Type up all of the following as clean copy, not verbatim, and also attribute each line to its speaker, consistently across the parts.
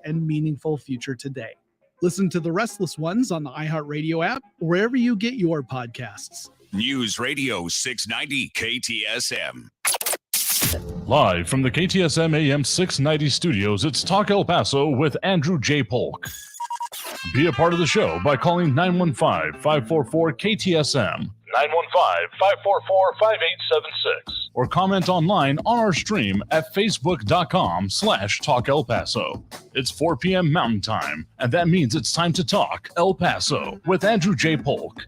Speaker 1: and meaningful future today. Listen to The Restless Ones on the iHeartRadio app, or wherever you get your podcasts.
Speaker 2: News Radio 690 KTSM.
Speaker 3: Live from the KTSM AM 690 studios, it's Talk El Paso with Andrew J. Polk. Be a part of the show by calling 915-544-KTSM, 915-544-5876, or comment online on our stream at facebook.com/Talk El Paso. It's 4 p.m. Mountain Time, and that means it's time to talk El Paso with Andrew J. Polk.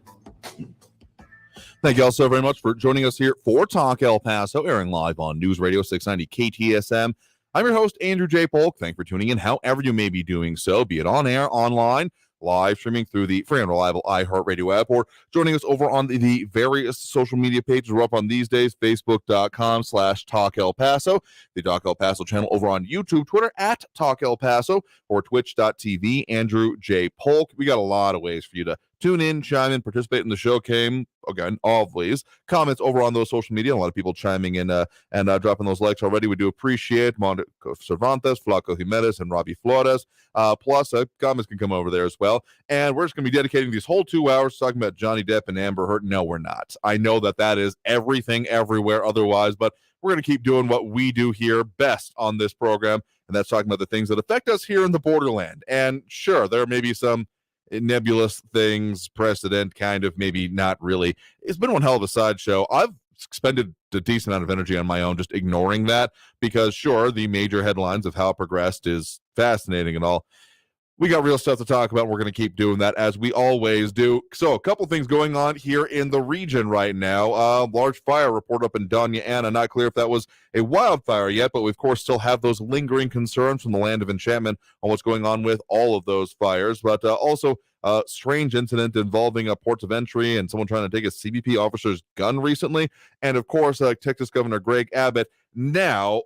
Speaker 4: Thank you all so very much for joining us here for Talk El Paso, airing live on News Radio 690 KTSM. I'm your host, Andrew J. Polk. Thanks for tuning in, however you may be doing so, be it on air, online, live streaming through the free and reliable iHeartRadio app, or joining us over on the various social media pages we're up on these days, facebook.com/Talk El Paso, the Talk El Paso channel over on YouTube, Twitter at Talk El Paso, or twitch.tv, Andrew J. Polk. We got a lot of ways for you to tune in, chime in, participate in the show. Again, always comments over on those social media. A lot of people chiming in and dropping those likes already. We do appreciate Monica Cervantes, Flaco Jimenez, and Robbie Flores. Plus, comments can come over there as well. And we're just going to be dedicating these whole 2 hours talking about Johnny Depp and Amber Heard. No, we're not. I know that is everything everywhere otherwise, but we're going to keep doing what we do here best on this program, and that's talking about the things that affect us here in the borderland. And sure, there may be some nebulous things, precedent, kind of, maybe not really. It's been one hell of a sideshow. I've expended a decent amount of energy on my own just ignoring that, because sure, the major headlines of how it progressed is fascinating and all. We got real stuff to talk about. We're going to keep doing that as we always do. So a couple things going on here in the region right now. Large fire report up in Doña Ana. Not clear if that was a wildfire yet, but we, of course, still have those lingering concerns from the land of enchantment on what's going on with all of those fires. But also a strange incident involving ports of entry and someone trying to take a CBP officer's gun recently. And, of course, Texas Governor Greg Abbott. Now,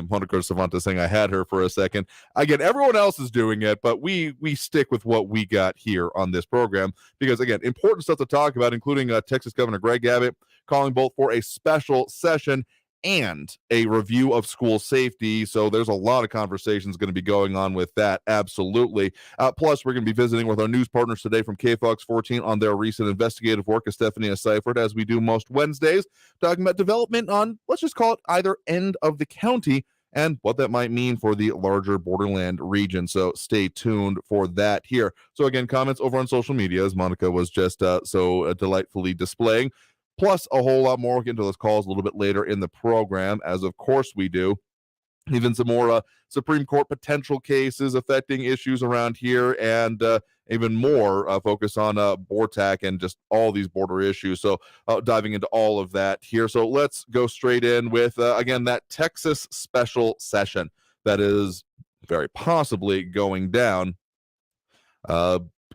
Speaker 4: Monica Cervantes saying I had her for a second. Again, everyone else is doing it, but we stick with what we got here on this program because, again, important stuff to talk about, including Texas Governor Greg Abbott calling both for a special session and a review of school safety. So there's a lot of conversations going to be going on with that, absolutely. Plus, we're going to be visiting with our news partners today from KFOX 14 on their recent investigative work of Stephanie Seifert, as we do most Wednesdays, talking about development on, let's just call it, either end of the county and what that might mean for the larger borderland region. So stay tuned for that here. So again, comments over on social media, as Monica was just so delightfully displaying. Plus a whole lot more. We'll get into those calls a little bit later in the program, as of course we do. Even some more Supreme Court potential cases affecting issues around here, and even more focus on BORTAC and just all these border issues. So diving into all of that here. So let's go straight in with, again, that Texas special session that is very possibly going down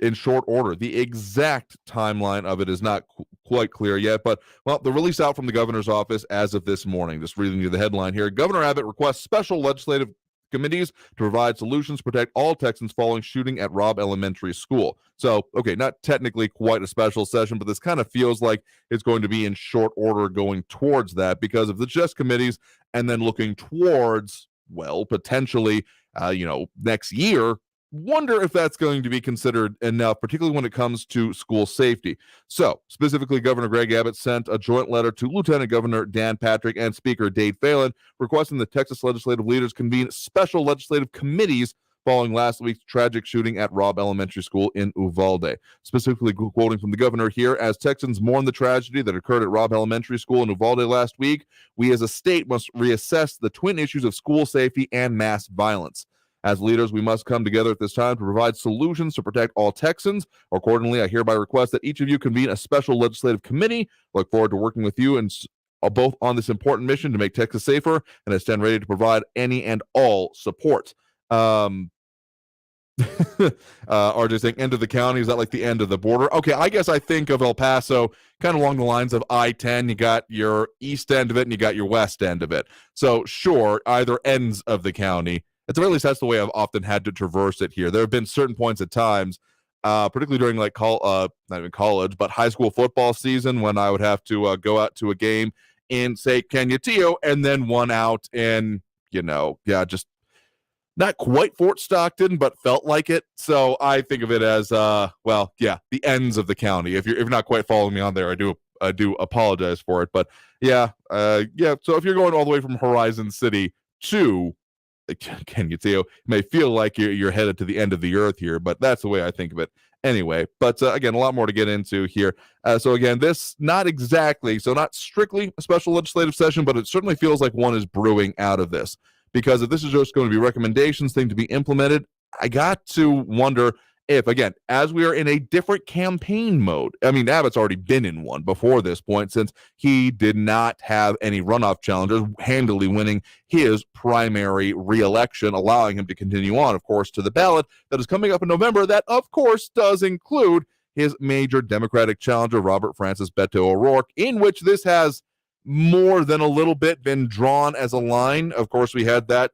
Speaker 4: in short order. The exact timeline of it is not quite clear yet, but, well, the release out from the governor's office as of this morning. Just reading you the headline here. Governor Abbott requests special legislative committees to provide solutions to protect all Texans following shooting at Robb Elementary School. So, okay, not technically quite a special session, but this kind of feels like it's going to be in short order going towards that, because of the just committees and then looking towards, well, potentially, next year. Wonder if that's going to be considered enough, particularly when it comes to school safety. So, specifically, Governor Greg Abbott sent a joint letter to Lieutenant Governor Dan Patrick and Speaker Dade Phelan requesting the Texas legislative leaders convene special legislative committees following last week's tragic shooting at Robb Elementary School in Uvalde. Specifically quoting from the governor here, as Texans mourn the tragedy that occurred at Robb Elementary School in Uvalde last week, we as a state must reassess the twin issues of school safety and mass violence. As leaders, we must come together at this time to provide solutions to protect all Texans. Accordingly, I hereby request that each of you convene a special legislative committee. Look forward to working with you and both on this important mission to make Texas safer, and I stand ready to provide any and all support. RJ saying end of the county, is that like the end of the border? Okay, I guess I think of El Paso kind of along the lines of I-10. You got your east end of it and you got your west end of it. So sure, either ends of the county. At the very least, that's the way I've often had to traverse it here. There have been certain points at times, particularly during like not even college, but high school football season, when I would have to go out to a game in, say, Cañutillo, and then one out in, just not quite Fort Stockton, but felt like it. So I think of it as, the ends of the county. If you're not quite following me on there, I do apologize for it. But so if you're going all the way from Horizon City to, again, you may feel like you're headed to the end of the earth here, but that's the way I think of it anyway. But again, a lot more to get into here. So again, this not strictly a special legislative session, but it certainly feels like one is brewing out of this. Because if this is just going to be recommendations, thing to be implemented, I got to wonder if, again, as we are in a different campaign mode, I mean, Abbott's already been in one before this point since he did not have any runoff challengers, handily winning his primary re-election, allowing him to continue on, of course, to the ballot that is coming up in November. That, of course, does include his major Democratic challenger, Robert Francis Beto O'Rourke, in which this has more than a little bit been drawn as a line. Of course, we had that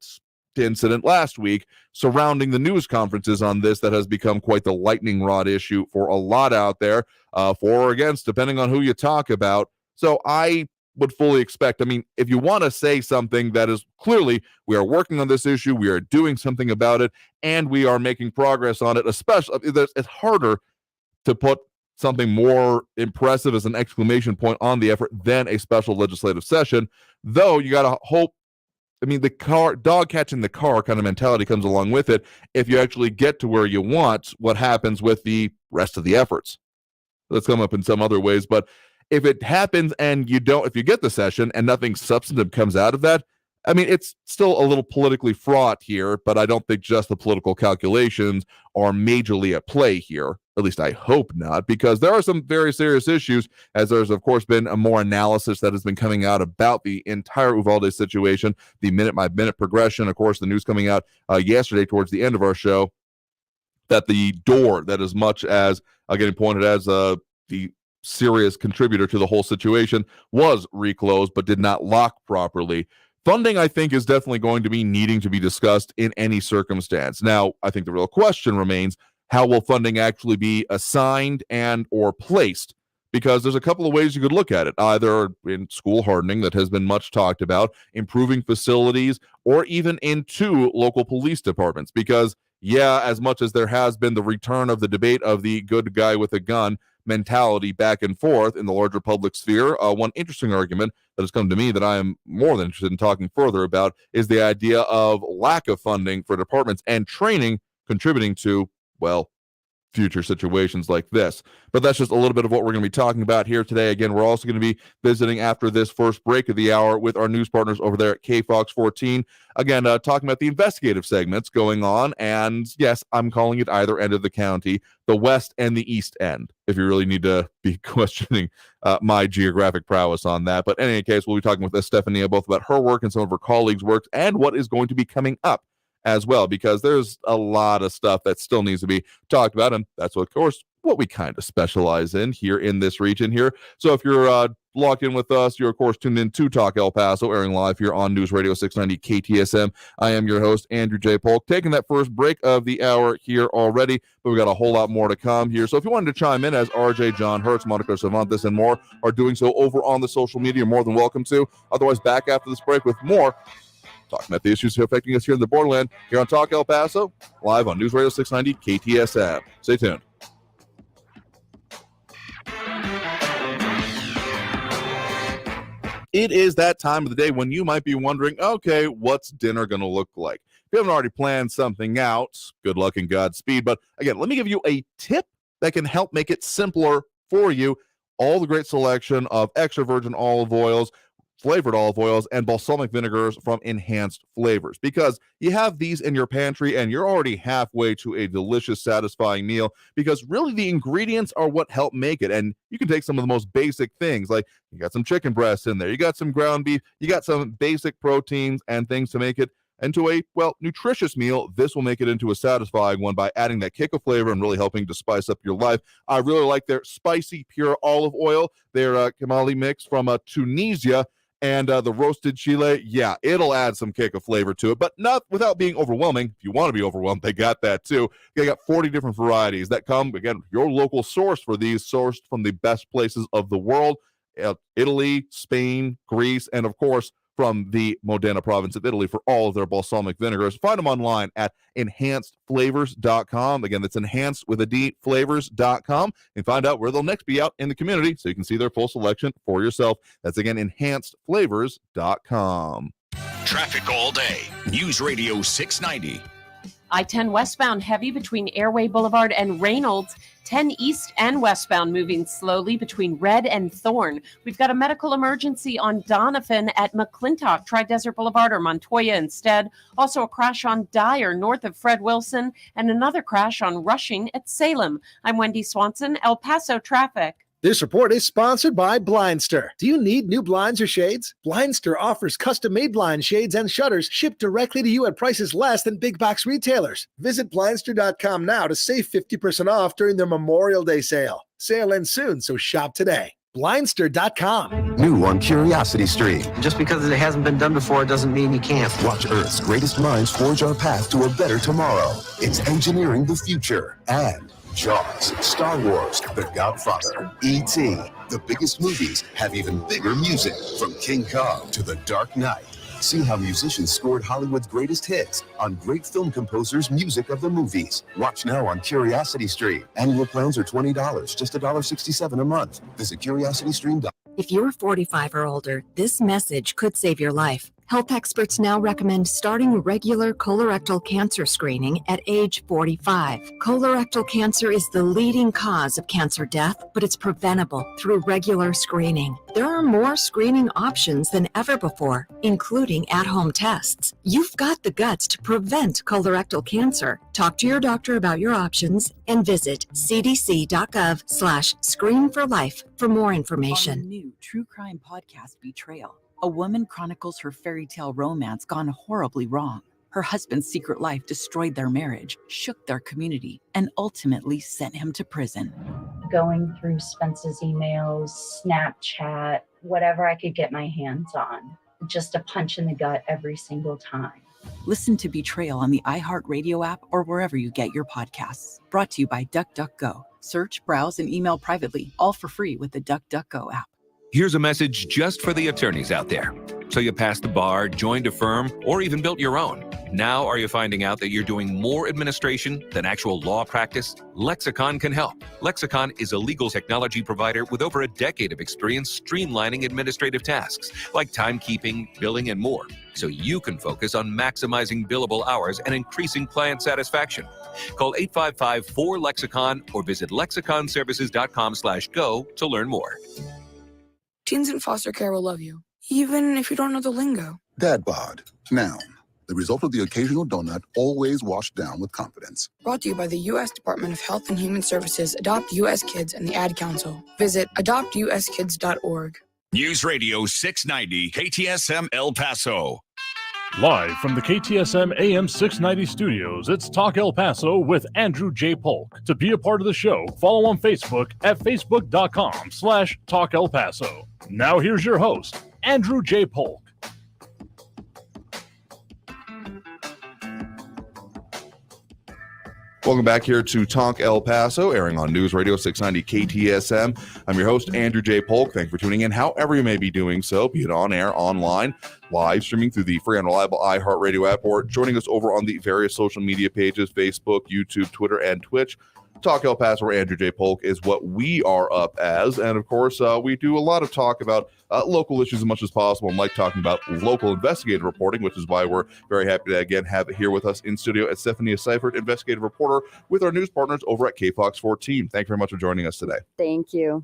Speaker 4: incident last week surrounding the news conferences on this that has become quite the lightning rod issue for a lot out there, for or against, depending on who you talk about. So I would fully expect, I mean, if you want to say something that is clearly, we are working on this issue, we are doing something about it, and we are making progress on it, especially, it's harder to put something more impressive as an exclamation point on the effort than a special legislative session, though you got to hope. I mean, the dog catching the car kind of mentality comes along with it. If you actually get to where you want, what happens with the rest of the efforts? Let's come up in some other ways, but if it happens and if you get the session and nothing substantive comes out of that, I mean, it's still a little politically fraught here, but I don't think just the political calculations are majorly at play here. At least I hope not, because there are some very serious issues, as there's, of course, been a more analysis that has been coming out about the entire Uvalde situation, the minute-by-minute progression. Of course, the news coming out yesterday towards the end of our show that the door that as much as getting pointed as the serious contributor to the whole situation was reclosed but did not lock properly. Funding, I think, is definitely going to be needing to be discussed in any circumstance. Now, I think the real question remains, how will funding actually be assigned and or placed? Because there's a couple of ways you could look at it, either in school hardening that has been much talked about, improving facilities, or even into local police departments. Because, as much as there has been the return of the debate of the good guy with a gun mentality back and forth in the larger public sphere, one interesting argument that has come to me that I am more than interested in talking further about is the idea of lack of funding for departments and training contributing to, future situations like this. But that's just a little bit of what we're going to be talking about here today. Again, we're also going to be visiting after this first break of the hour with our news partners over there at KFOX 14. Again, talking about the investigative segments going on. And yes, I'm calling it either end of the county, the west and the east end, if you really need to be questioning my geographic prowess on that. But in any case, we'll be talking with Estefania both about her work and some of her colleagues' work and what is going to be coming up as well, because there's a lot of stuff that still needs to be talked about, and that's what, of course, what we kind of specialize in here in this region here. So if you're locked in with us, you're, of course, tuned in to Talk El Paso, airing live here on News Radio 690 KTSM. I am your host, Andrew J. Polk, taking that first break of the hour here already, but we got a whole lot more to come here. So if you wanted to chime in, as RJ, John Hertz, Monica Cervantes, and more are doing so over on the social media, you're more than welcome to. Otherwise, back after this break with more talking about the issues affecting us here in the borderland, here on Talk El Paso, live on News Radio 690 KTSM. Stay tuned. It is that time of the day when you might be wondering, okay, what's dinner going to look like? If you haven't already planned something out, good luck and Godspeed. But again, let me give you a tip that can help make it simpler for you. All the great selection of extra virgin olive oils, flavored olive oils, and balsamic vinegars from Enhanced Flavors, because you have these in your pantry and you're already halfway to a delicious, satisfying meal, because really the ingredients are what help make it. And you can take some of the most basic things, like you got some chicken breasts in there, you got some ground beef, you got some basic proteins and things to make it into a, nutritious meal. This will make it into a satisfying one by adding that kick of flavor and really helping to spice up your life. I really like their spicy pure olive oil, their Kamali mix from Tunisia, and the roasted chile. Yeah, it'll add some kick of flavor to it, but not without being overwhelming. If you want to be overwhelmed, they got that too. They got 40 different varieties that come, again, your local source for these, sourced from the best places of the world, Italy, Spain, Greece, and of course, from the Modena province of Italy for all of their balsamic vinegars. Find them online at enhancedflavors.com. Again, that's enhanced with a D, flavors.com, and find out where they'll next be out in the community so you can see their full selection for yourself. That's, again, enhancedflavors.com.
Speaker 2: Traffic all day. News Radio 690.
Speaker 5: I-10 westbound heavy between Airway Boulevard and Reynolds. 10 east and westbound moving slowly between Red and Thorn. We've got a medical emergency on Donovan at McClintock. Try Desert Boulevard or Montoya instead. Also a crash on Dyer north of Fred Wilson and another crash on Rushing at Salem. I'm Wendy Swanson, El Paso Traffic.
Speaker 6: This report is sponsored by Blindster. Do you need new blinds or shades? Blindster offers custom-made blind shades and shutters shipped directly to you at prices less than big box retailers. Visit Blindster.com now to save 50% off during their Memorial Day sale. Sale ends soon, so shop today. Blindster.com.
Speaker 7: New on Curiosity Stream.
Speaker 8: Just because it hasn't been done before doesn't mean you can't.
Speaker 7: Watch Earth's greatest minds forge our path to a better tomorrow. It's engineering the future. And Jaws, Star Wars, The Godfather, E.T. The biggest movies have even bigger music, from King Kong to The Dark Knight. See how musicians scored Hollywood's greatest hits on great film composers' music of the movies. Watch now on Curiosity Stream. Annual plans are $20, just $1.67 a month. Visit curiositystream.com.
Speaker 9: If you're 45 or older, this message could save your life. Health experts now recommend starting regular colorectal cancer screening at age 45. Colorectal cancer is the leading cause of cancer death, but it's preventable through regular screening. There are more screening options than ever before, including at-home tests. You've got the guts to prevent colorectal cancer. Talk to your doctor about your options and visit cdc.gov/screenforlife for more information.
Speaker 10: On the new true crime podcast Betrayal, a woman chronicles her fairy tale romance gone horribly wrong. Her husband's secret life destroyed their marriage, shook their community, and ultimately sent him to prison.
Speaker 11: Going through Spence's emails, Snapchat, whatever I could get my hands on. Just a punch in the gut every single time.
Speaker 10: Listen to Betrayal on the iHeartRadio app or wherever you get your podcasts. Brought to you by DuckDuckGo. Search, browse, and email privately, all for free with the DuckDuckGo app.
Speaker 12: Here's a message just for the attorneys out there. So you passed the bar, joined a firm, or even built your own. Now are you finding out that you're doing more administration than actual law practice? Lexicon can help. Lexicon is a legal technology provider with over a decade of experience streamlining administrative tasks like timekeeping, billing, and more, so you can focus on maximizing billable hours and increasing client satisfaction. Call 855-4-LEXICON or visit lexiconservices.com/go to learn more.
Speaker 13: Teens in foster care will love you, even if you don't know the lingo.
Speaker 14: Dad bod, noun. The result of the occasional donut, always washed down with confidence.
Speaker 13: Brought to you by the U.S. Department of Health and Human Services, Adopt U.S. Kids, and the Ad Council. Visit adoptuskids.org.
Speaker 2: News Radio 690 KTSM El Paso.
Speaker 3: Live from the KTSM AM 690 studios, it's Talk El Paso with Andrew J. Polk. To be a part of the show, follow on Facebook at facebook.com/Talk El Paso. Now here's your host, Andrew J. Polk.
Speaker 4: Welcome back here to Talk El Paso, airing on News Radio 690 KTSM. I'm your host, Andrew J. Polk. Thanks for tuning in, however you may be doing so, be it on air, online, live streaming through the free and reliable iHeartRadio app, or joining us over on the various social media pages, Facebook, YouTube, Twitter, and Twitch. Talk El Paso, where Andrew J. Polk is what we are up as. And of course, we do a lot of talk about local issues as much as possible, and like talking about local investigative reporting, which is why we're very happy to again have it here with us in studio at Stephanie Seifert, investigative reporter with our news partners over at KFOX 14. Thank you very much for joining us today.
Speaker 15: Thank you.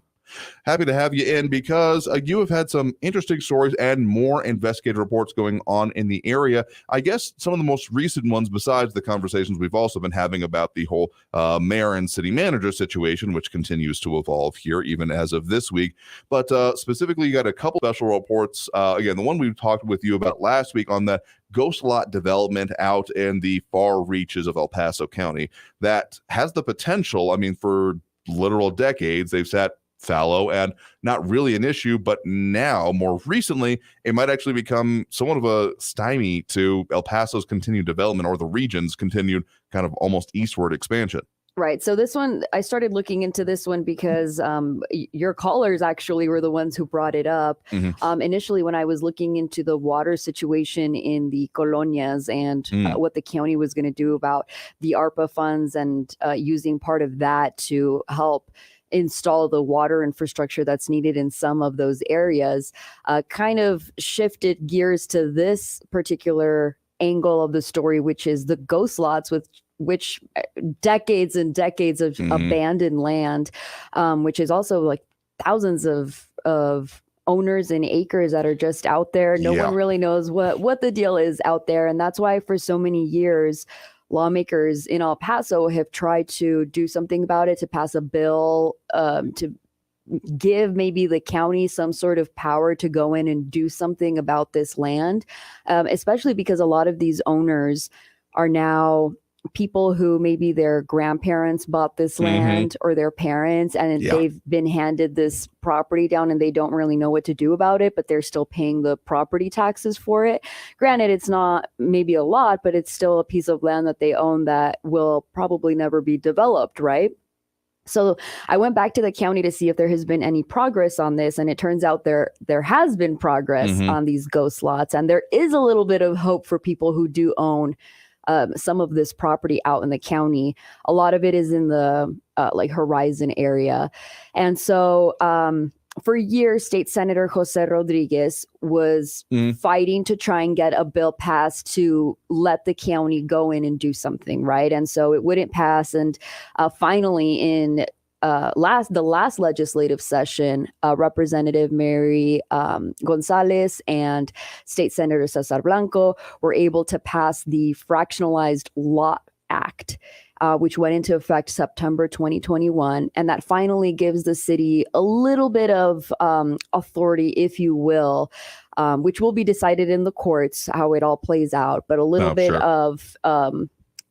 Speaker 4: Happy to have you in because you have had some interesting stories and more investigative reports going on in the area. I guess some of the most recent ones, besides the conversations we've also been having about the whole mayor and city manager situation, which continues to evolve here even as of this week. But specifically, you got a couple special reports. Again, the one we talked with you about last week on the ghost lot development out in the far reaches of El Paso County that has the potential, I mean, for literal decades, they've sat fallow and not really an issue, but now more recently it might actually become somewhat of a stymie to El Paso's continued development, or the region's continued kind of almost eastward expansion.
Speaker 15: Right. So this one, I started looking into this one because your callers actually were the ones who brought it up. Initially, when I was looking into the water situation in the colonias and what the county was going to do about the ARPA funds and using part of that to help install the water infrastructure that's needed in some of those areas, kind of shifted gears to this particular angle of the story, which is the ghost lots, which decades and decades of abandoned land, which is also like thousands of owners and acres that are just out there. No one really knows what the deal is out there. And that's why for so many years, lawmakers in El Paso have tried to do something about it, to pass a bill to give maybe the county some sort of power to go in and do something about this land, especially because a lot of these owners are now people who maybe their grandparents bought this land or their parents, and they've been handed this property down and they don't really know what to do about it, but they're still paying the property taxes for it. Granted, it's not maybe a lot, but it's still a piece of land that they own that will probably never be developed, right? So I went back to the county to see if there has been any progress on this, and it turns out there has been progress on these ghost lots, and there is a little bit of hope for people who do own some of this property out in the county. A lot of it is in the like Horizon area. And so for years, State Senator Jose Rodriguez was fighting to try and get a bill passed to let the county go in and do something, right? And so it wouldn't pass. And finally in the last legislative session, Representative Mary Gonzalez and State Senator Cesar Blanco were able to pass the Fractionalized Lot Act, which went into effect September 2021. And that finally gives the city a little bit of authority, if you will, which will be decided in the courts, how it all plays out, but a little bit of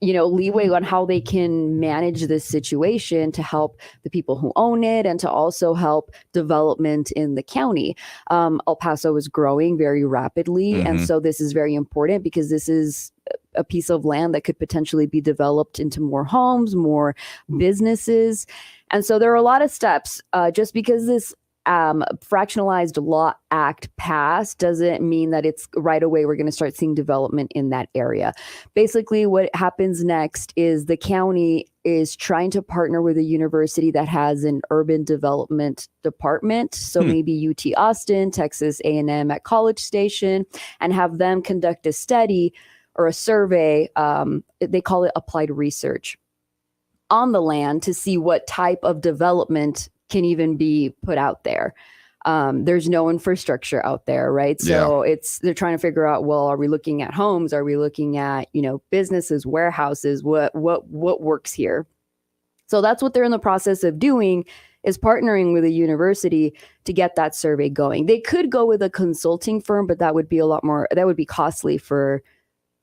Speaker 15: leeway on how they can manage this situation to help the people who own it and to also help development in the county. El Paso is growing very rapidly. And so this is very important because this is a piece of land that could potentially be developed into more homes, more businesses. And so there are a lot of steps. Just because this Fractionalized Lot Act passed doesn't mean that it's right away we're going to start seeing development in that area. Basically, what happens next is the county is trying to partner with a university that has an urban development department. So maybe UT Austin, Texas A&M at College Station, and have them conduct a study or a survey. They call it applied research on the land to see what type of development can even be put out there. There's no infrastructure out there, right? So they're trying to figure out, well, are we looking at homes? Are we looking at, businesses, warehouses? What works here? So that's what they're in the process of doing, is partnering with a university to get that survey going. They could go with a consulting firm, but that would be costly for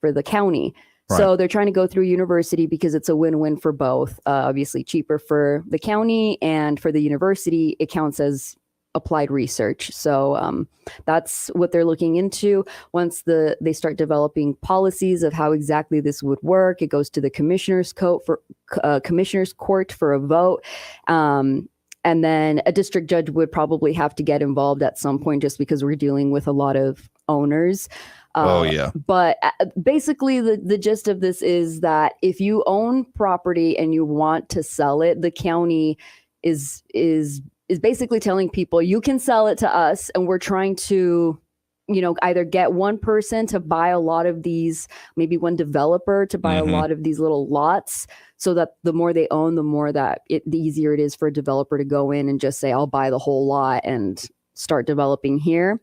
Speaker 15: the county. Right. So they're trying to go through university because it's a win-win for both. Obviously cheaper for the county, and for the university, it counts as applied research. So that's what they're looking into. Once they start developing policies of how exactly this would work, it goes to the commissioner's court for a vote. And then a district judge would probably have to get involved at some point, just because we're dealing with a lot of owners. But basically the gist of this is that if you own property and you want to sell it, the county is basically telling people, you can sell it to us, and we're trying to, either get one person to buy a lot of these, maybe one developer to buy a lot of these little lots, so that the more they own, the more that the easier it is for a developer to go in and just say, I'll buy the whole lot and start developing here.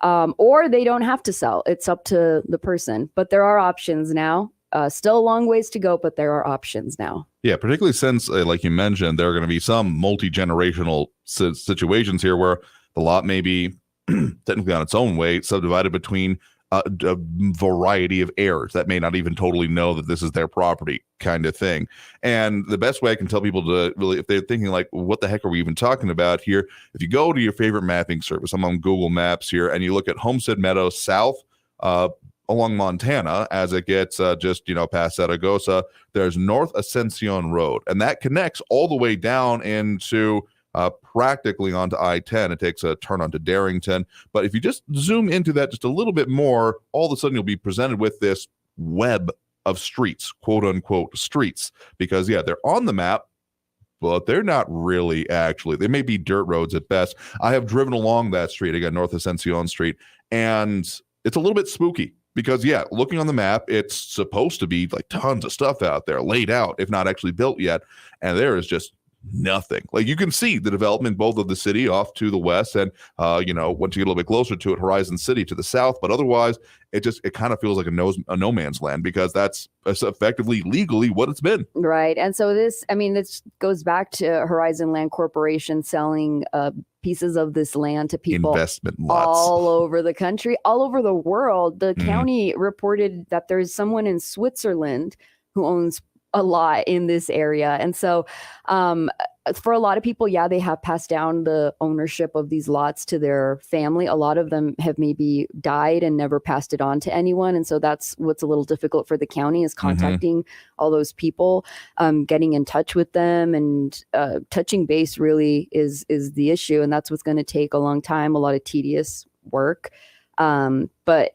Speaker 15: Or they don't have to sell. It's up to the person. But there are options now. Still a long ways to go, but there are options now.
Speaker 4: Yeah, particularly since, like you mentioned, there are going to be some multi-generational situations here where the lot may be technically on its own way subdivided between a variety of heirs that may not even totally know that this is their property, kind of thing. And the best way I can tell people to really, if they're thinking like, what the heck are we even talking about here? If you go to your favorite mapping service, I'm on Google Maps here, and you look at Homestead Meadows South, along Montana as it gets just, past Zaragoza. There's North Ascension Road, and that connects all the way down into practically onto I-10. It takes a turn onto Darrington. But if you just zoom into that just a little bit more, all of a sudden you'll be presented with this web of streets, quote unquote streets, because they're on the map, but they're not really actually. They may be dirt roads at best. I have driven along that street, again, North Ascension Street, and it's a little bit spooky because, looking on the map, it's supposed to be like tons of stuff out there laid out, if not actually built yet, and there is just nothing. Like, you can see the development both of the city off to the west and once you get a little bit closer to it, Horizon City to the south, but otherwise it kind of feels like a no man's land, because that's effectively legally what it's been.
Speaker 15: Right. And so this goes back to Horizon Land Corporation selling pieces of this land to people,
Speaker 4: investment lots
Speaker 15: all over the country, all over the world. The county reported that there's someone in Switzerland who owns a lot in this area. And so for a lot of people, they have passed down the ownership of these lots to their family. A lot of them have maybe died and never passed it on to anyone. And so that's what's a little difficult for the county, is contacting all those people, getting in touch with them, and touching base really is the issue. And that's what's going to take a long time, a lot of tedious work. But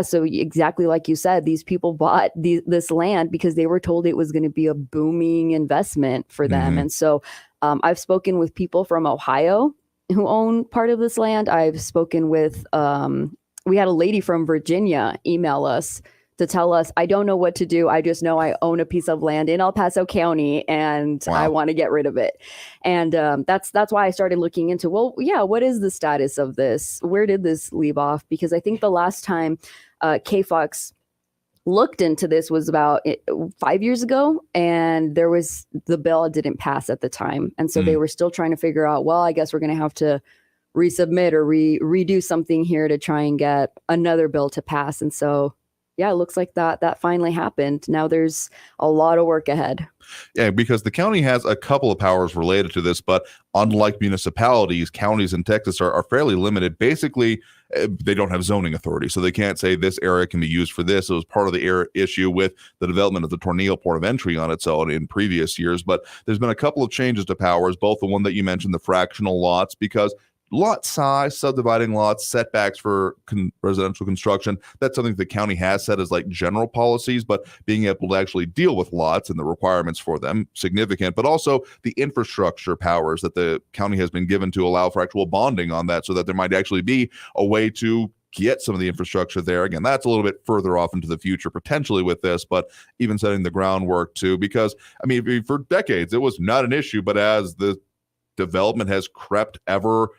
Speaker 15: so exactly like you said, these people bought this land because they were told it was going to be a booming investment for them. And so I've spoken with people from Ohio who own part of this land. I've spoken with, we had a lady from Virginia email us to tell us, I don't know what to do. I just know I own a piece of land in El Paso County and I want to get rid of it. And that's why I started looking into, what is the status of this? Where did this leave off? Because I think the last time KFOX looked into this was about 5 years ago, and the bill didn't pass at the time. And so they were still trying to figure out, I guess we're going to have to resubmit or redo something here to try and get another bill to pass. And so it looks like that finally happened. Now there's a lot of work ahead.
Speaker 4: Yeah, because the county has a couple of powers related to this, but unlike municipalities, counties in Texas are fairly limited. Basically, they don't have zoning authority, so they can't say this area can be used for this. It was part of the issue with the development of the Tornillo Port of Entry on its own in previous years. But there's been a couple of changes to powers, both the one that you mentioned, the fractional lots, because lot size, subdividing lots, setbacks for residential construction, that's something the county has set as like general policies, but being able to actually deal with lots and the requirements for them, significant, but also the infrastructure powers that the county has been given to allow for actual bonding on that, so that there might actually be a way to get some of the infrastructure there. Again, that's a little bit further off into the future potentially with this, but even setting the groundwork too, because for decades it was not an issue, but as the development has crept ever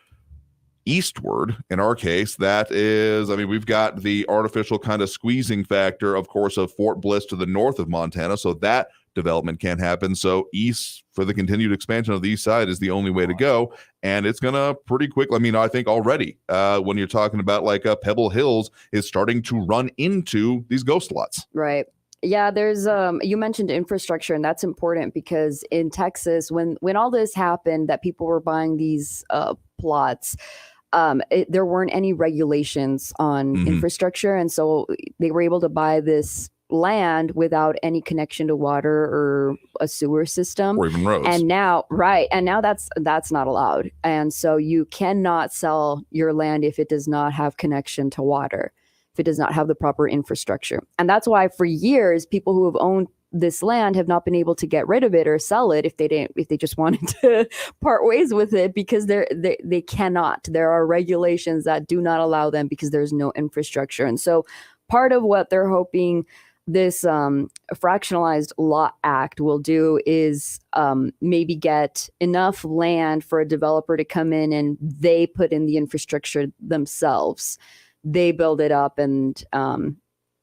Speaker 4: eastward, in our case, that is, we've got the artificial kind of squeezing factor, of course, of Fort Bliss to the north of Montana, so that development can't happen. So east, for the continued expansion of the east side, is the only way to go, and it's gonna pretty quickly. I think already when you're talking about like Pebble Hills is starting to run into these ghost lots. Right.
Speaker 15: Yeah, there's you mentioned infrastructure, and that's important because in Texas, when all this happened, that people were buying these plots, there weren't any regulations on infrastructure, and so they were able to buy this land without any connection to water or a sewer system
Speaker 4: or even roads.
Speaker 15: And now that's not allowed, and so you cannot sell your land if it does not have connection to water, if it does not have the proper infrastructure. And that's why for years people who have owned this land have not been able to get rid of it or sell it if they just wanted to part ways with it, because they cannot. There are regulations that do not allow them because there's no infrastructure. And so part of what they're hoping this fractionalized lot act will do is maybe get enough land for a developer to come in and they put in the infrastructure themselves. They build it up, and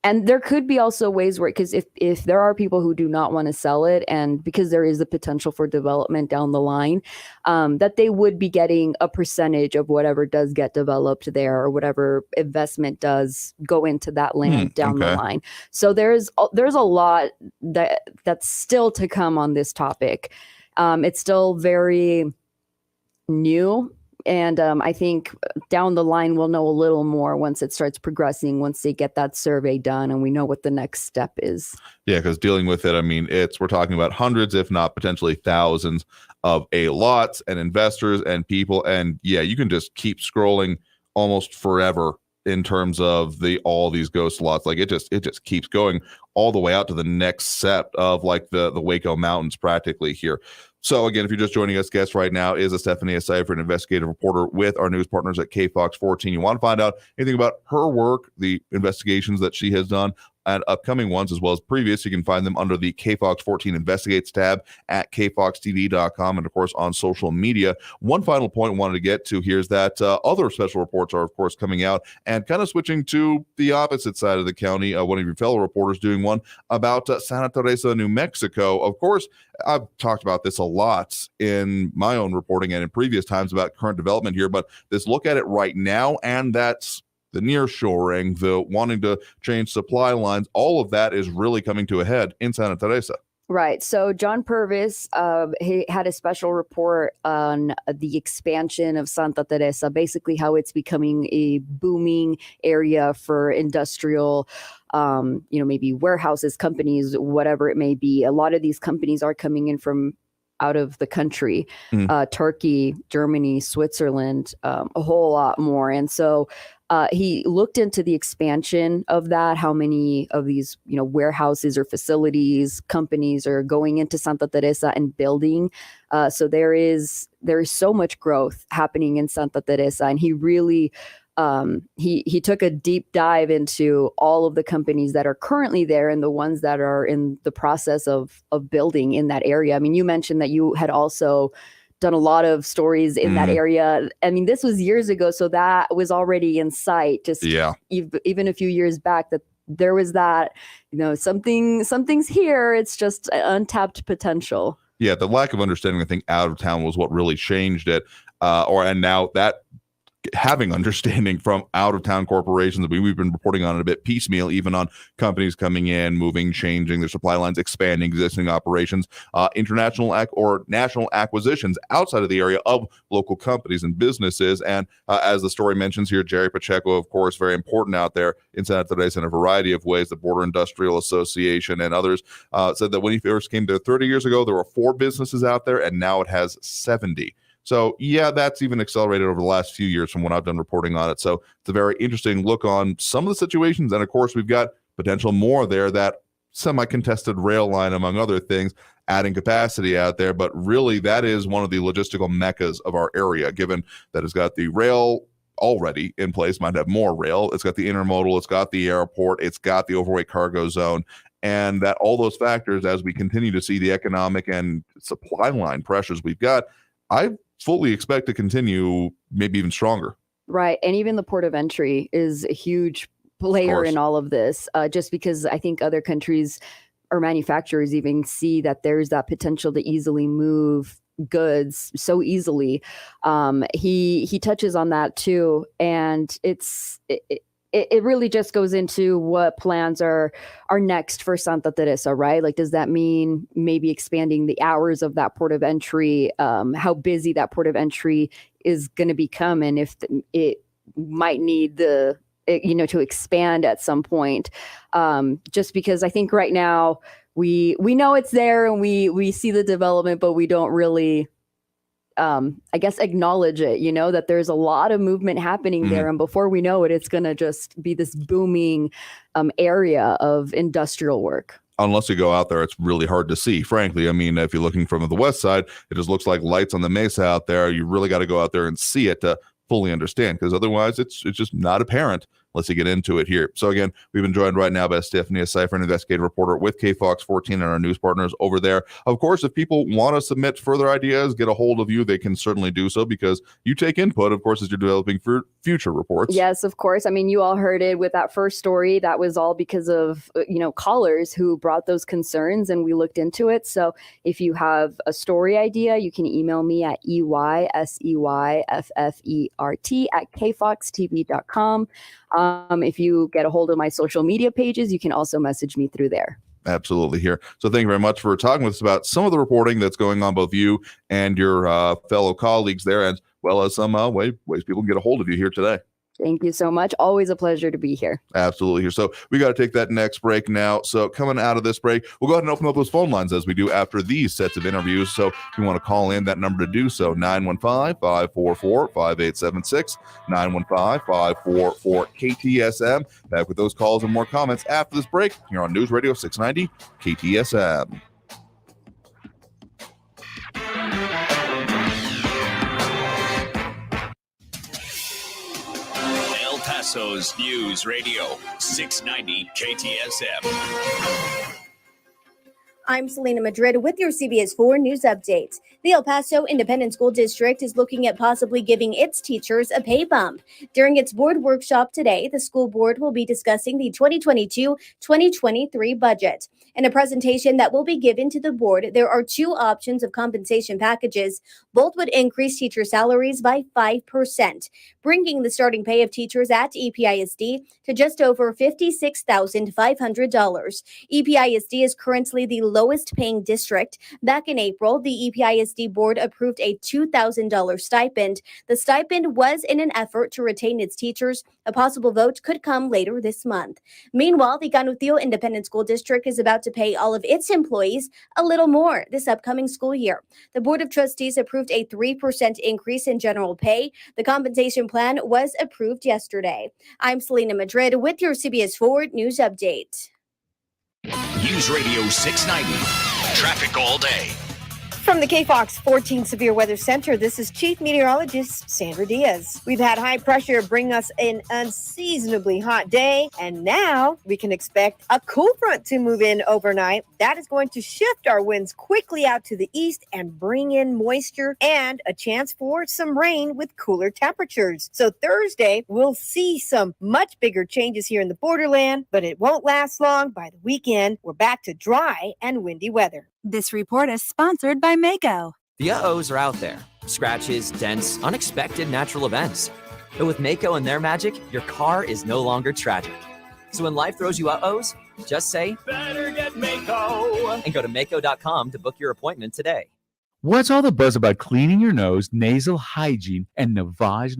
Speaker 15: there could be also ways where, because if there are people who do not want to sell it, and because there is the potential for development down the line, that they would be getting a percentage of whatever does get developed there, or whatever investment does go into that land down the line. So there's a lot that's still to come on this topic. It's still very new And I think down the line, we'll know a little more once it starts progressing, once they get that survey done and we know what the next step is.
Speaker 4: Yeah, because dealing with it, I mean, we're talking about hundreds, if not potentially thousands of lots and investors and people. And yeah, you can just keep scrolling almost forever in terms of all these ghost lots. Like it just keeps going all the way out to the next set of like the Waco Mountains practically here. So again, if you're just joining us, guest right now is Stephanie Seifert, an investigative reporter with our news partners at KFOX 14. You want to find out anything about her work, the investigations that she has done, and upcoming ones as well as previous, you can find them under the KFOX 14 Investigates tab at kfoxtv.com and of course on social media. One final point I wanted to get to here is that other special reports are of course coming out and kind of switching to the opposite side of the county. One of your fellow reporters doing one about Santa Teresa, New Mexico. Of course, I've talked about this a lot in my own reporting and in previous times about current development here, but this look at it right now, and that's the nearshoring, the wanting to change supply lines, all of that is really coming to a head in Santa Teresa.
Speaker 15: Right. So John Purvis, he had a special report on the expansion of Santa Teresa, basically how it's becoming a booming area for industrial, maybe warehouses, companies, whatever it may be. A lot of these companies are coming in from out of the country, Turkey, Germany, Switzerland, a whole lot more. And so he looked into the expansion of that, how many of these, warehouses or facilities, companies are going into Santa Teresa and building. So there is so much growth happening in Santa Teresa. And he really, he took a deep dive into all of the companies that are currently there and the ones that are in the process of building in that area. I mean, you mentioned that you had also done a lot of stories in that area. I mean, this was years ago, so that was already in sight. Just even a few years back, that there was that, something's here. It's just untapped potential.
Speaker 4: Yeah, the lack of understanding, I think, out of town was what really changed it. And now that having understanding from out-of-town corporations that we've been reporting on it a bit piecemeal, even on companies coming in, moving, changing their supply lines, expanding existing operations, international or national acquisitions outside of the area of local companies and businesses. And as the story mentions here, Jerry Pacheco, of course, very important out there in Santa Teresa in a variety of ways. The Border Industrial Association and others said that when he first came there 30 years ago, there were 4 businesses out there, and now it has 70. So, yeah, that's even accelerated over the last few years from when I've done reporting on it. So it's a very interesting look on some of the situations. And, of course, we've got potential more there, that semi-contested rail line, among other things, adding capacity out there. But really, that is one of the logistical meccas of our area, given that it's got the rail already in place, might have more rail. It's got the intermodal, it's got the airport, it's got the overweight cargo zone. And that all those factors, as we continue to see the economic and supply line pressures we've got, I fully expect to continue, maybe even stronger.
Speaker 15: Right. And even the port of entry is a huge player in all of this, just because I think other countries or manufacturers even see that there's that potential to easily move goods so easily. He touches on that too. And it really just goes into what plans are next for Santa Teresa, right? Like, does that mean maybe expanding the hours of that port of entry, how busy that port of entry is going to become, and if it might need to expand at some point, just because I think right now we know it's there and we see the development, but we don't really acknowledge it, that there's a lot of movement happening there. And before we know it, it's going to just be this booming area of industrial work.
Speaker 4: Unless you go out there, it's really hard to see, frankly. I mean, if you're looking from the west side, it just looks like lights on the mesa out there. You really got to go out there and see it to fully understand, because otherwise it's just not apparent unless you get into it here. So again, we've been joined right now by Stephanie Seifert, an investigative reporter with KFOX 14 and our news partners over there. Of course, if people want to submit further ideas, get a hold of you, they can certainly do so, because you take input, of course, as you're developing for future reports.
Speaker 15: Yes, of course. I mean, you all heard it with that first story. That was all because of, callers who brought those concerns, and we looked into it. So if you have a story idea, you can email me at EYSEYFFERT@kfoxtv.com. If you get a hold of my social media pages, you can also message me through there.
Speaker 4: Absolutely here. So thank you very much for talking with us about some of the reporting that's going on, both you and your fellow colleagues there, as well as some ways people can get a hold of you here today.
Speaker 15: Thank you so much. Always a pleasure to be here.
Speaker 4: Absolutely here. So we got to take that next break now. So coming out of this break, we'll go ahead and open up those phone lines as we do after these sets of interviews. So if you want to call in, that number to do so, 915-544-5876, 915-544-KTSM. Back with those calls and more comments after this break here on News Radio 690 KTSM.
Speaker 2: El Paso's News Radio 690 KTSM.
Speaker 16: I'm Selena Madrid with your CBS 4 News Update. The El Paso Independent School District is looking at possibly giving its teachers a pay bump. During its board workshop today, the school board will be discussing the 2022-2023 budget. In a presentation that will be given to the board, there are two options of compensation packages. Both would increase teacher salaries by 5%, bringing the starting pay of teachers at EPISD to just over $56,500. EPISD is currently the lowest paying district. Back in April, the EPISD board approved a $2,000 stipend. The stipend was in an effort to retain its teachers. A possible vote could come later this month. Meanwhile, the Canutillo Independent School District is about to pay all of its employees a little more this upcoming school year. The Board of Trustees approved a 3% increase in general pay. The compensation plan was approved yesterday. I'm Selena Madrid with your CBS 4 News Update.
Speaker 2: News Radio 690. Traffic all day.
Speaker 17: From the KFOX 14 Severe Weather Center, this is Chief Meteorologist Sandra Diaz. We've had high pressure bring us an unseasonably hot day, and now we can expect a cool front to move in overnight. That is going to shift our winds quickly out to the east and bring in moisture and a chance for some rain with cooler temperatures. So Thursday, we'll see some much bigger changes here in the borderland, but it won't last long. By the weekend, we're back to dry and windy weather.
Speaker 18: This report is sponsored by Mako.
Speaker 19: The uh-ohs are out there. Scratches, dents, unexpected natural events. But with Mako and their magic, your car is no longer tragic. So when life throws you uh-ohs, just say, better get Mako! And go to Mako.com to book your appointment today.
Speaker 20: What's all the buzz about cleaning your nose, nasal hygiene, and navage?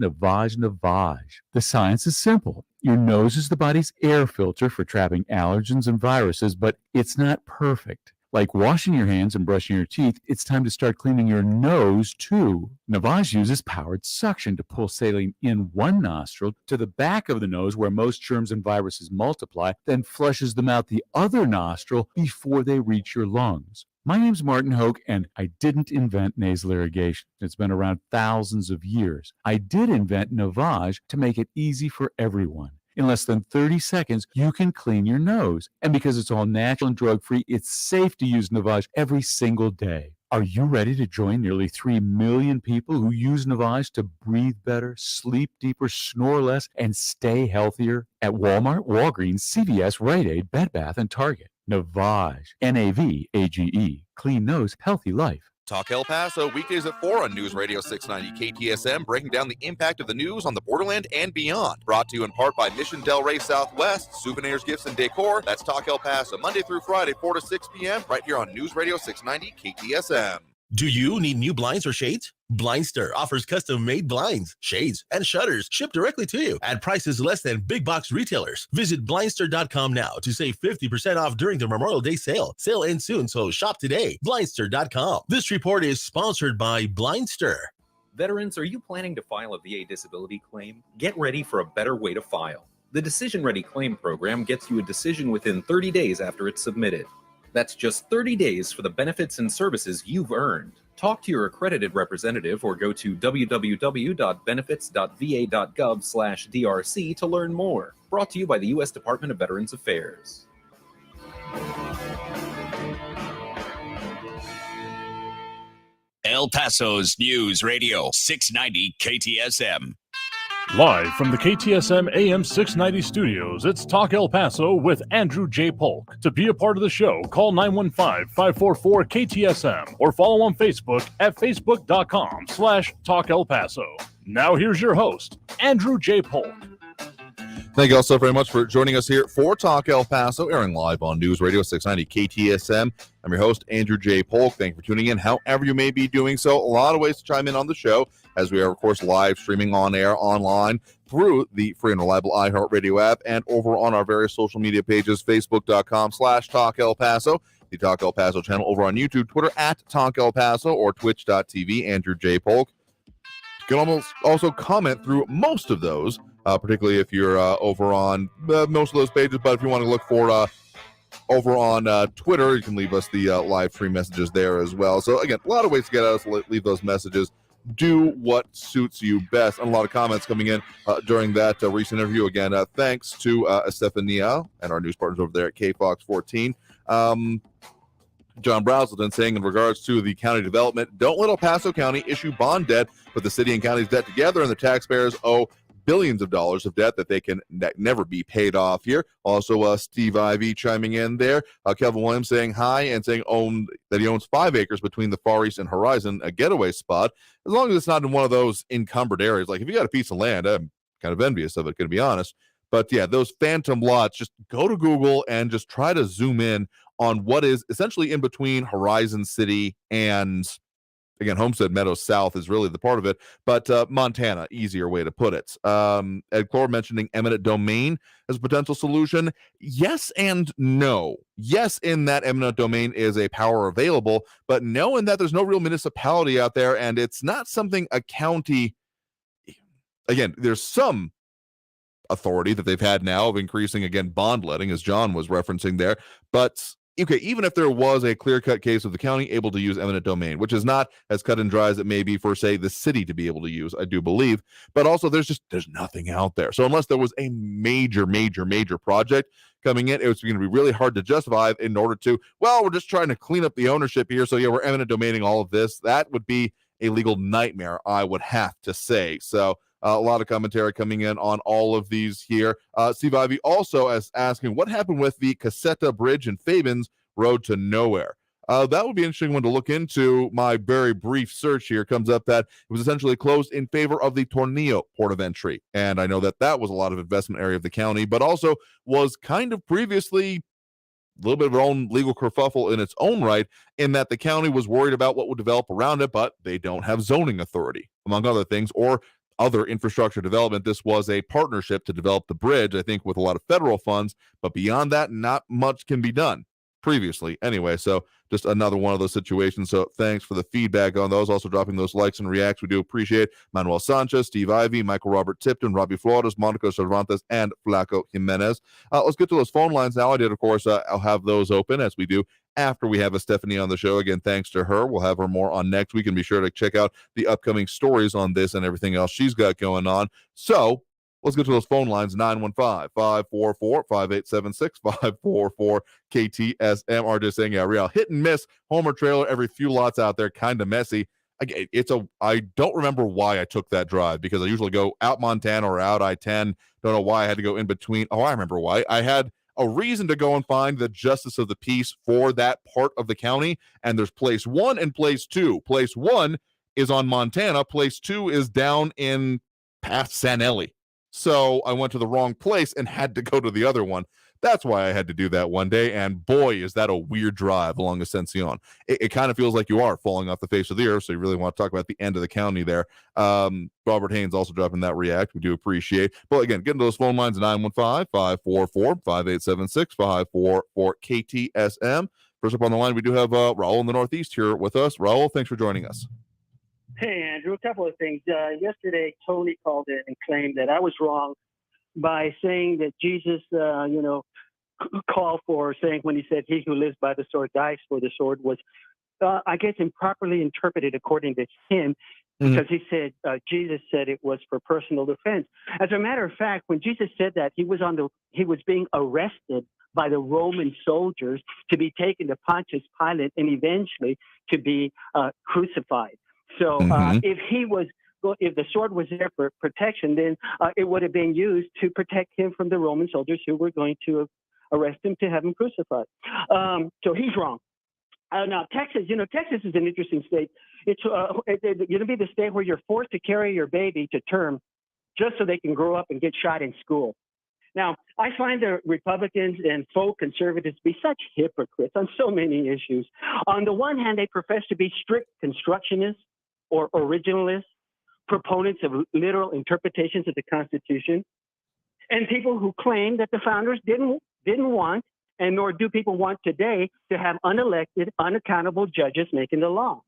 Speaker 20: The science is simple. Your nose is the body's air filter for trapping allergens and viruses, but it's not perfect. Like washing your hands and brushing your teeth, it's time to start cleaning your nose too. Navage uses powered suction to pull saline in one nostril to the back of the nose where most germs and viruses multiply, then flushes them out the other nostril before they reach your lungs. My name's Martin Hoke, and I didn't invent nasal irrigation. It's been around thousands of years. I did invent Navage to make it easy for everyone. In less than 30 seconds, you can clean your nose. And because it's all natural and drug-free, it's safe to use Navage every single day. Are you ready to join nearly 3 million people who use Navage to breathe better, sleep deeper, snore less, and stay healthier? At Walmart, Walgreens, CVS, Rite Aid, Bed Bath, and Target. Navage. N-A-V-A-G-E. Clean nose, healthy life.
Speaker 4: Talk El Paso, weekdays at 4 on News Radio 690 KTSM, breaking down the impact of the news on the borderland and beyond. Brought to you in part by Mission Del Rey Southwest, souvenirs, gifts, and decor. That's Talk El Paso, Monday through Friday, 4 to 6 p.m., right here on News Radio 690 KTSM.
Speaker 21: Do you need new blinds or shades? Blindster offers custom-made blinds, shades, and shutters shipped directly to you at prices less than big box retailers. Visit Blindster.com now to save 50% off during the Memorial Day sale. Sale ends soon, so shop today. Blindster.com. This report is sponsored by Blindster.
Speaker 22: Veterans, are you planning to file a VA disability claim? Get ready for a better way to file. The Decision Ready Claim Program gets you a decision within 30 days after it's submitted. That's just 30 days for the benefits and services you've earned. Talk to your accredited representative or go to www.benefits.va.gov/DRC to learn more. Brought to you by the U.S. Department of Veterans Affairs.
Speaker 2: El Paso's News Radio 690 KTSM.
Speaker 3: Live from the KTSM AM 690 studios, it's Talk El Paso with Andrew J. Polk. To be a part of the show, call 915-544-KTSM or follow on Facebook at facebook.com/Talk El Paso. Now here's your host, Andrew J. Polk.
Speaker 4: Thank you all so very much for joining us here for Talk El Paso, airing live on News Radio 690 KTSM. I'm your host, Andrew J. Polk. Thank you for tuning in, however you may be doing so. A lot of ways to chime in on the show, as we are, of course, live streaming on air online through the free and reliable iHeartRadio app and over on our various social media pages, facebook.com/Talk El Paso, the Talk El Paso channel over on YouTube, Twitter @Talk El Paso, or twitch.tv, Andrew J. Polk. You can also comment through most of those, particularly if you're over on most of those pages. But if you want to look for over on Twitter, you can leave us the live stream messages there as well. So, again, a lot of ways to get us to leave those messages. Do what suits you best. And a lot of comments coming in during that recent interview. Again, thanks to Estefania and our news partners over there at KFOX 14. John Brazelton saying, in regards to the county development, don't let El Paso County issue bond debt, put the city and county's debt together, and the taxpayers owe billions of dollars of debt that they can never be paid off here. Also, Steve Ivey chiming in there. Kelvin Williams saying hi and saying that he owns 5 acres between the Far East and Horizon, a getaway spot, as long as it's not in one of those encumbered areas. Like, if you got a piece of land, I'm kind of envious of it, going to be honest. But yeah, those phantom lots, just go to Google and just try to zoom in on what is essentially in between Horizon City and, again, Homestead Meadows South is really the part of it, but Montana, easier way to put it. Ed Clore mentioning eminent domain as a potential solution. Yes and no. Yes, in that eminent domain is a power available, but no in that there's no real municipality out there, and it's not something a county, again, there's some authority that they've had now of increasing, again, bond letting, as John was referencing there, but okay, even if there was a clear-cut case of the county able to use eminent domain, which is not as cut and dry as it may be for, say, the city to be able to use, I do believe, but also there's nothing out there. So unless there was a major project coming in, it was going to be really hard to justify in order to, well, we're just trying to clean up the ownership here, so yeah, we're eminent domaining all of this. That would be a legal nightmare, I would have to say. So a lot of commentary coming in on all of these here. Steve Ivey also asking, what happened with the Caseta Bridge and Fabens Road to Nowhere? That would be an interesting one to look into. My very brief search here comes up that it was essentially closed in favor of the Tornillo port of entry. And I know that was a lot of investment area of the county, but also was kind of previously a little bit of its own legal kerfuffle in its own right, in that the county was worried about what would develop around it, but they don't have zoning authority, among other things, or other infrastructure development. This was a partnership to develop the bridge, I think, with a lot of federal funds, but beyond that, not much can be done previously anyway. So just another one of those situations. So thanks for the feedback on those. Also dropping those likes and reacts. We do appreciate Manuel Sanchez, Steve Ivey, Michael Robert Tipton, Robbie Flores, Monica Cervantes, and Flaco Jimenez. Let's get to those phone lines now. I did, of course, I'll have those open as we do after we have a Stephanie on the show. Again, thanks to her. We'll have her more on next week, and be sure to check out the upcoming stories on this and everything else she's got going on. So let's get to those phone lines. 915-544-5876, 544-KTSM. Are just saying, yeah, real hit and miss homer trailer every few lots out there, kind of messy. I don't remember why I took that drive, because I usually go out Montana or out I-10. Don't know why I had to go in between. Oh, I remember why. I had a reason to go and find the justice of the peace for that part of the county, and there's place 1 and place 2. Place 1 is on Montana. Place 2 is down in past Sanelli. So I went to the wrong place and had to go to the other one. That's why I had to do that one day, and boy, is that a weird drive along Ascension. It kind of feels like you are falling off the face of the earth, so you really want to talk about the end of the county there. Robert Haynes also dropping that react. We do appreciate. But again, getting to those phone lines, 915-544-5876, 544-KTSM. First up on the line, we do have Raul in the Northeast here with us. Raul, thanks for joining us.
Speaker 1: Hey, Andrew, a couple of things. Yesterday, Tony called in and claimed that I was wrong by saying that Jesus, called for, saying when he said, he who lives by the sword dies for the sword, was, I guess, improperly interpreted according to him, because he said, Jesus said it was for personal defense. As a matter of fact, when Jesus said that, he was being arrested by the Roman soldiers to be taken to Pontius Pilate and eventually to be crucified. So if the sword was there for protection, then it would have been used to protect him from the Roman soldiers who were going to arrest him to have him crucified. So he's wrong. Now, Texas, Texas is an interesting state. It's going to be the state where you're forced to carry your baby to term just so they can grow up and get shot in school. Now, I find the Republicans and faux conservatives to be such hypocrites on so many issues. On the one hand, they profess to be strict constructionists or originalists, proponents of literal interpretations of the Constitution, and people who claim that the founders didn't want, and nor do people want today, to have unelected, unaccountable judges making the law.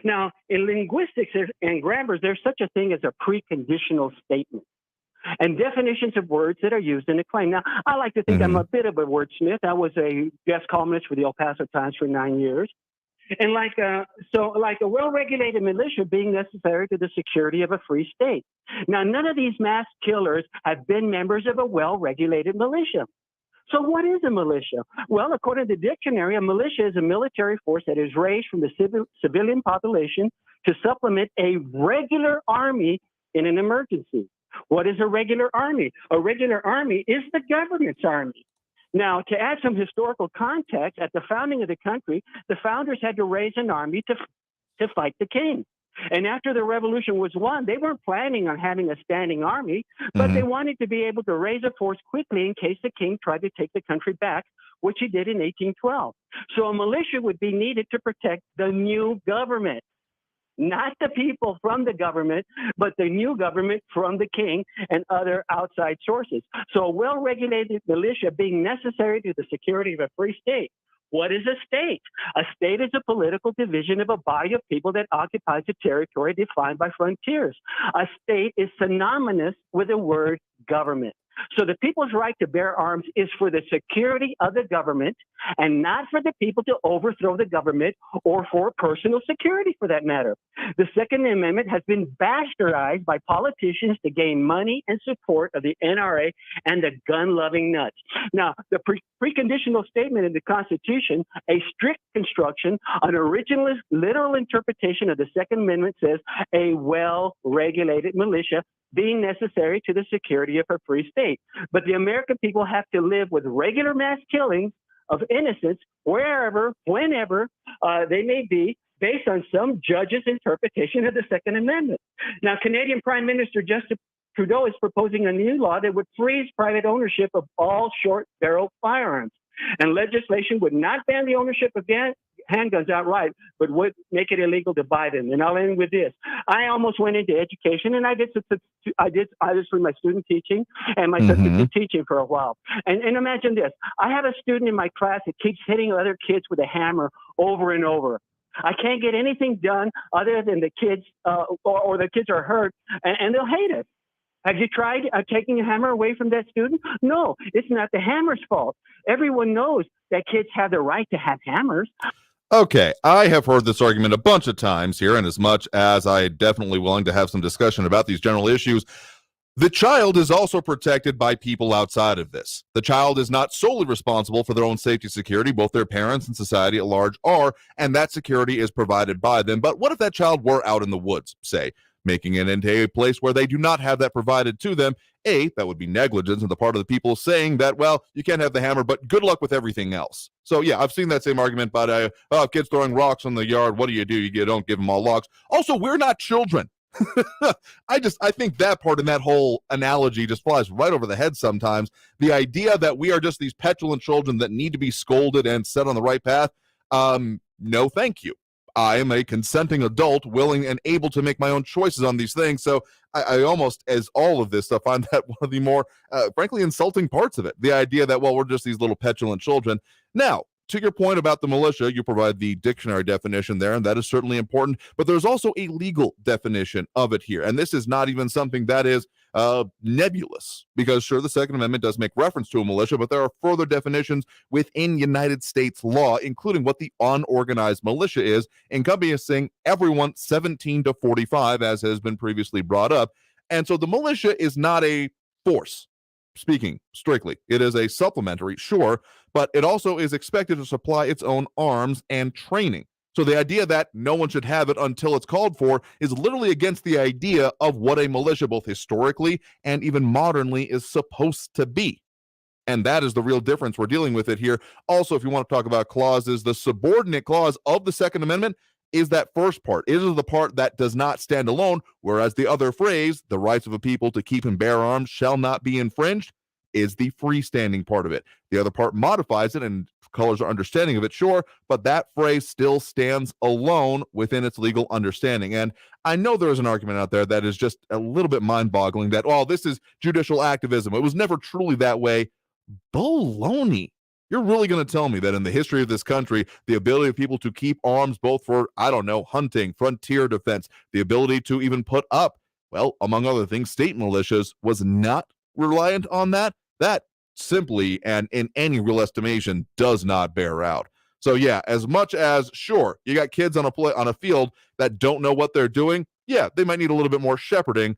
Speaker 1: Now, in linguistics and grammar, there's such a thing as a preconditional statement and definitions of words that are used in a claim. Now, I like to think I'm a bit of a wordsmith. I was a guest columnist for the El Paso Times for 9 years. And like a well-regulated militia being necessary to the security of a free state. Now, none of these mass killers have been members of a well-regulated militia. So what is a militia? Well, according to the dictionary, a militia is a military force that is raised from the civilian population to supplement a regular army in an emergency. What is a regular army? A regular army is the government's army. Now, to add some historical context, at the founding of the country, the founders had to raise an army to fight the king. And after the revolution was won, they weren't planning on having a standing army, but they wanted to be able to raise a force quickly in case the king tried to take the country back, which he did in 1812. So a militia would be needed to protect the new government. Not the people from the government, but the new government from the king and other outside sources. So a well-regulated militia being necessary to the security of a free state. What is a state? A state is a political division of a body of people that occupies a territory defined by frontiers. A state is synonymous with the word government. So the people's right to bear arms is for the security of the government and not for the people to overthrow the government or for personal security for that matter. The Second Amendment has been bastardized by politicians to gain money and support of the NRA and the gun-loving nuts. Now, the preconditional statement in the Constitution, a strict construction, an originalist literal interpretation of the Second Amendment says a well-regulated militia being necessary to the security of a free state. But the American people have to live with regular mass killings of innocents wherever, whenever they may be, based on some judge's interpretation of the Second Amendment. Now, Canadian Prime Minister Justin Trudeau is proposing a new law that would freeze private ownership of all short-barrel firearms. And legislation would not ban the ownership of handguns outright, but would make it illegal to buy them. And I'll end with this. I almost went into education, and I did for my student teaching and my substitute teaching for a while. And imagine this. I have a student in my class that keeps hitting other kids with a hammer over and over. I can't get anything done other than the kids, or the kids are hurt, and they'll hate it. Have you tried taking a hammer away from that student? No, it's not the hammer's fault. Everyone knows that kids have the right to have hammers.
Speaker 4: Okay, I have heard this argument a bunch of times here, and as much as I'm definitely willing to have some discussion about these general issues, the child is also protected by people outside of this. The child is not solely responsible for their own safety security. Both their parents and society at large are, and that security is provided by them. But what if that child were out in the woods, say, making it into a place where they do not have that provided to them? That would be negligence on the part of the people saying that, well, you can't have the hammer, but good luck with everything else. So, yeah, I've seen that same argument about kids throwing rocks in the yard. What do? You don't give them all rocks. Also, we're not children. I think that part in that whole analogy just flies right over the head sometimes. The idea that we are just these petulant children that need to be scolded and set on the right path. No, thank you. I am a consenting adult, willing and able to make my own choices on these things. So I almost, as all of this stuff, find that one of the more, frankly, insulting parts of it. The idea that, well, we're just these little petulant children. Now, to your point about the militia, you provide the dictionary definition there, and that is certainly important. But there's also a legal definition of it here. And this is not even something that is nebulous, because sure, the Second Amendment does make reference to a militia, but there are further definitions within United States law, including what the unorganized militia is, encompassing everyone 17 to 45, as has been previously brought up. And so the militia is not a force, speaking strictly. It is a supplementary, sure, but it also is expected to supply its own arms and training. So the idea that no one should have it until it's called for is literally against the idea of what a militia, both historically and even modernly, is supposed to be. And that is the real difference we're dealing with it here. Also, if you want to talk about clauses, the subordinate clause of the Second Amendment is that first part. It is the part that does not stand alone, whereas the other phrase, the rights of a people to keep and bear arms shall not be infringed, is the freestanding part of it. The other part modifies it, and colors are understanding of it, sure, but that phrase still stands alone within its legal understanding. And I know there is an argument out there that is just a little bit mind-boggling that, oh, this is judicial activism. It was never truly that way. Baloney. You're really going to tell me that in the history of this country, the ability of people to keep arms both for, I don't know, hunting, frontier defense, the ability to even put up, well, among other things, state militias was not reliant on that? That simply, and in any real estimation, does not bear out. So yeah, as much as, sure, you got kids on a field that don't know what they're doing, yeah, they might need a little bit more shepherding,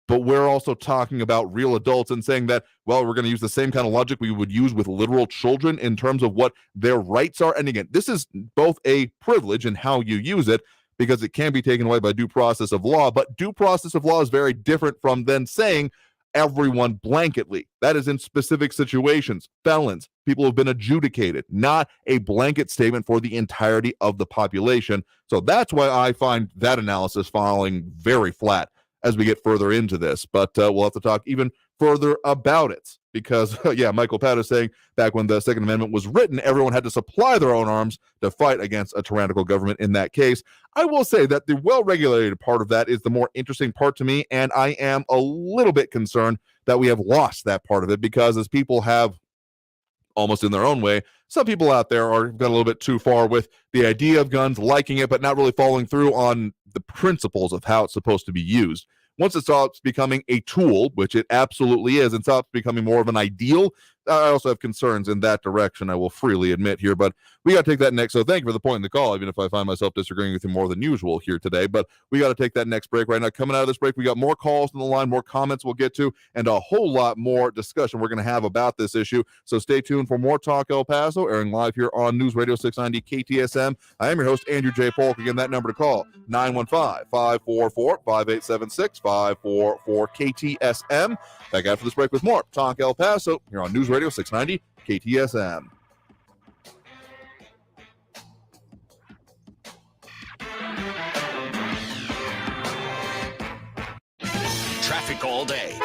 Speaker 4: but we're also talking about real adults and saying that, well, we're going to use the same kind of logic we would use with literal children in terms of what their rights are. And again, this is both a privilege in how you use it, because it can be taken away by due process of law, but due process of law is very different from then saying everyone blanketly. That is in specific situations, felons, people who have been adjudicated, not a blanket statement for the entirety of the population. So that's why I find that analysis falling very flat as we get further into this, but we'll have to talk even further about it, because yeah, Michael Pat is saying back when the Second Amendment was written, everyone had to supply their own arms to fight against a tyrannical government in that case. I will say that the well-regulated part of that is the more interesting part to me, and I am a little bit concerned that we have lost that part of it, because as people have, almost in their own way, some people out there are got a little bit too far with the idea of guns, liking it, but not really following through on the principles of how it's supposed to be used. Once it stops becoming a tool, which it absolutely is, and stops becoming more of an ideal, I also have concerns in that direction, I will freely admit here, but we got to take that next. So thank you for the point in the call, even if I find myself disagreeing with you more than usual here today, but we got to take that next break right now. Coming out of this break, we got more calls on the line, more comments we'll get to, and a whole lot more discussion we're going to have about this issue. So stay tuned for more Talk El Paso, airing live here on News Radio 690 KTSM. I am your host, Andrew J. Polk. Again, that number to call, 915-544-5876, 544-KTSM. Back after this break with more Talk El Paso here on News Radio 690 KTSM.
Speaker 2: Traffic all day.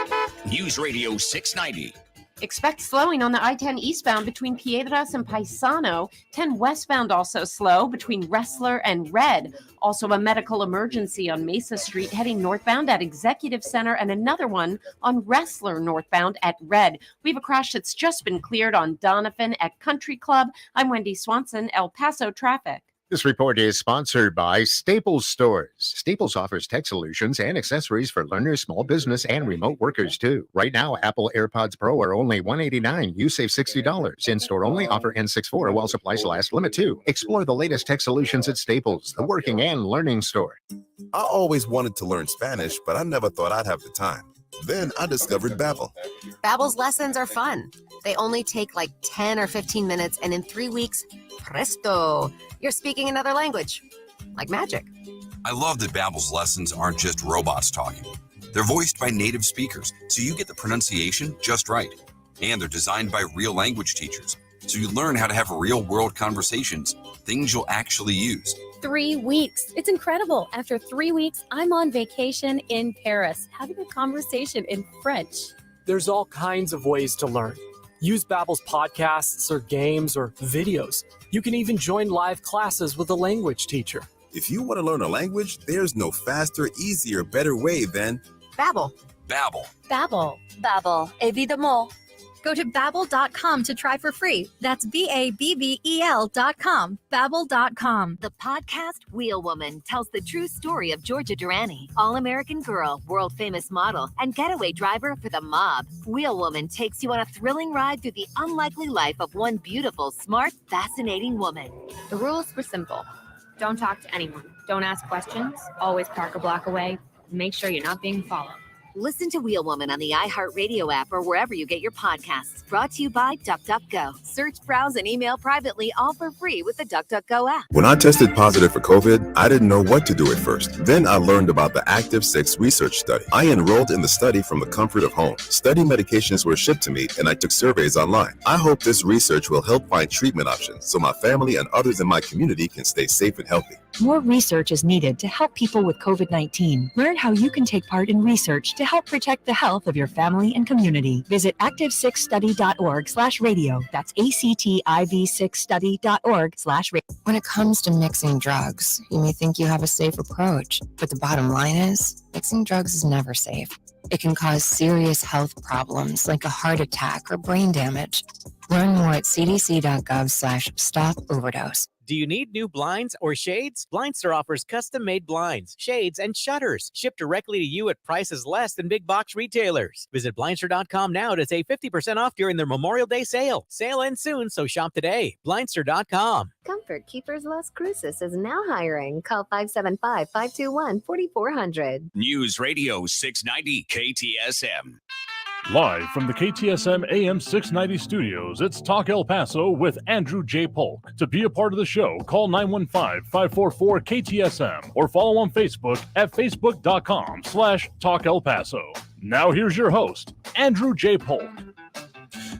Speaker 2: News Radio 690.
Speaker 5: Expect slowing on the I-10 eastbound between Piedras and Paisano. 10 westbound also slow between Wrestler and Red. Also a medical emergency on Mesa Street heading northbound at Executive Center, and another one on Wrestler northbound at Red. We have a crash that's just been cleared on Donovan at Country Club. I'm Wendy Swanson, El Paso Traffic.
Speaker 6: This report is sponsored by Staples Stores. Staples offers tech solutions and accessories for learners, small business, and remote workers, too. Right now, Apple AirPods Pro are only $189. You save $60. In-store only. Offer N64 while supplies last. Limit 2. Explore the latest tech solutions at Staples, the working and learning store.
Speaker 23: I always wanted to learn Spanish, but I never thought I'd have the time. Then I discovered Babbel.
Speaker 24: Babbel's lessons are fun. They only take like 10 or 15 minutes, and in 3 weeks, presto, you're speaking another language. Like magic.
Speaker 25: I love that Babbel's lessons aren't just robots talking. They're voiced by native speakers, so you get the pronunciation just right. And they're designed by real language teachers, so you learn how to have real-world conversations, things you'll actually use.
Speaker 26: 3 weeks. It's incredible. After 3 weeks, I'm on vacation in Paris, having a conversation in French.
Speaker 27: There's all kinds of ways to learn. Use Babbel's podcasts or games or videos. You can even join live classes with a language teacher.
Speaker 23: If you want to learn a language, there's no faster, easier, better way than
Speaker 24: Babbel.
Speaker 25: Babbel.
Speaker 26: Babbel.
Speaker 24: Babbel. Évidemment.
Speaker 26: Go to Babbel.com to try for free. That's Babbel.com. Babbel.com.
Speaker 28: The podcast Wheel Woman tells the true story of Georgia Durrani, all-American girl, world-famous model, and getaway driver for the mob. Wheel Woman takes you on a thrilling ride through the unlikely life of one beautiful, smart, fascinating woman.
Speaker 29: The rules were simple. Don't talk to anyone. Don't ask questions. Always park a block away. Make sure you're not being followed.
Speaker 28: Listen to Wheel Woman on the iHeartRadio app or wherever you get your podcasts. Brought to you by DuckDuckGo. Search, browse, and email privately, all for free with the DuckDuckGo app.
Speaker 23: When I tested positive for COVID, I didn't know what to do at first. Then I learned about the Active 6 research study. I enrolled in the study from the comfort of home. Study medications were shipped to me, and I took surveys online. I hope this research will help find treatment options so my family and others in my community can stay safe and healthy.
Speaker 7: More research is needed to help people with COVID-19. Learn how you can take part in research to help protect the health of your family and community. Visit active6study.org/radio. That's activ6study.org/radio.
Speaker 24: When it comes to mixing drugs, you may think you have a safe approach, but the bottom line is, mixing drugs is never safe. It can cause serious health problems like a heart attack or brain damage. Learn more at cdc.gov/stop-overdose.
Speaker 8: Do you need new blinds or shades? Blindster offers custom-made blinds, shades, and shutters shipped directly to you at prices less than big box retailers. Visit Blindster.com now to save 50% off during their Memorial Day sale. Sale ends soon, so shop today. Blindster.com.
Speaker 28: Comfort Keepers Las Cruces is now hiring. Call 575-521-4400.
Speaker 2: News Radio 690 KTSM.
Speaker 3: Live from the KTSM AM 690 studios, it's Talk El Paso with Andrew J. Polk. To be a part of the show, call 915-544-KTSM or follow on Facebook at facebook.com/Talk El Paso. Now here's your host, Andrew J. Polk.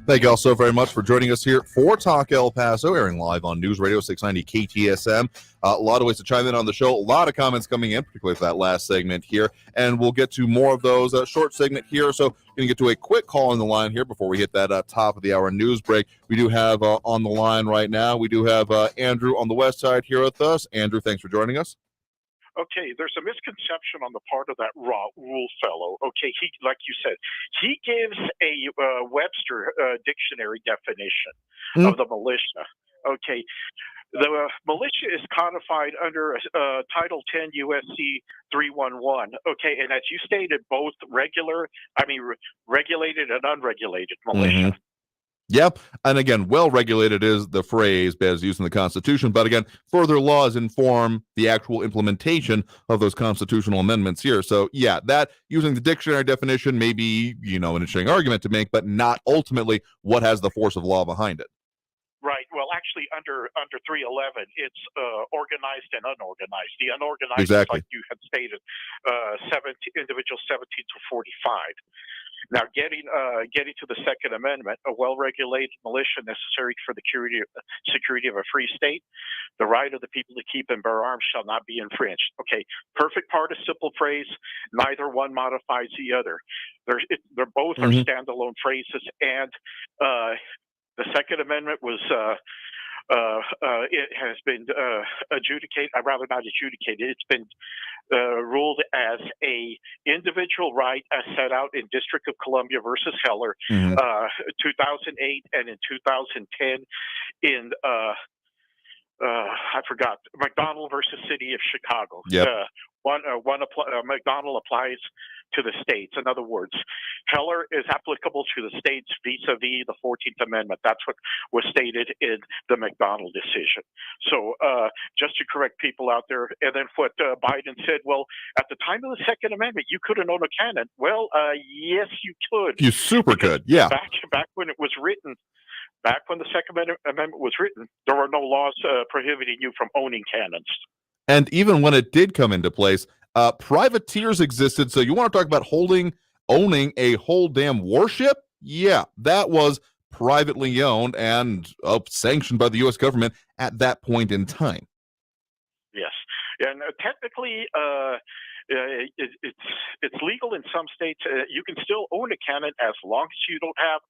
Speaker 4: Thank you all so very much for joining us here for Talk El Paso, airing live on News Radio 690 KTSM. A lot of ways to chime in on the show. A lot of comments coming in, particularly for that last segment here. And we'll get to more of those short segment here. So we're going to get to a quick call on the line here before we hit that top of the hour news break. We do have on the line right now, we do have Andrew on the west side here with us. Andrew, thanks for joining us.
Speaker 9: Okay, there's a misconception on the part of that Raul fellow. Okay, he, like you said, he gives a Webster dictionary definition of the militia. Okay, the militia is codified under Title 10 USC 311. Okay, and as you stated, both regulated and unregulated militia.
Speaker 4: Mm-hmm. Yep. And again, well-regulated is the phrase as used in the Constitution. But again, further laws inform the actual implementation of those constitutional amendments here. So, yeah, that using the dictionary definition may be, an interesting argument to make, but not ultimately what has the force of law behind it.
Speaker 9: Right. Well, actually, under 311, it's organized and unorganized. The unorganized,
Speaker 4: exactly,
Speaker 9: like you had stated, individuals 17 to 45. Now, getting to the Second Amendment, a well-regulated militia necessary for the security of a free state, the right of the people to keep and bear arms shall not be infringed. Okay, perfect participle phrase. Neither one modifies the other. They're both are standalone phrases, and the Second Amendment was. It has been adjudicated. I'd rather not adjudicated. It's been ruled as a individual right as set out in District of Columbia versus Heller, 2008, and in 2010 in I forgot, McDonald versus City of Chicago.
Speaker 4: Yep.
Speaker 9: McDonald applies to the states. In other words, Heller is applicable to the states vis-a-vis the 14th Amendment. That's what was stated in the McDonald decision. So just to correct people out there, and then what Biden said, well, at the time of the Second Amendment, you could have owned a cannon. Well, yes, you could.
Speaker 4: You super could, yeah.
Speaker 9: Back when it was written, back when the Second Amendment was written, there were no laws prohibiting you from owning cannons.
Speaker 4: And even when it did come into place, privateers existed. So you want to talk about owning a whole damn warship? Yeah, that was privately owned and sanctioned by the U.S. government at that point in time.
Speaker 9: Yes, and technically, it's legal in some states. You can still own a cannon as long as you don't have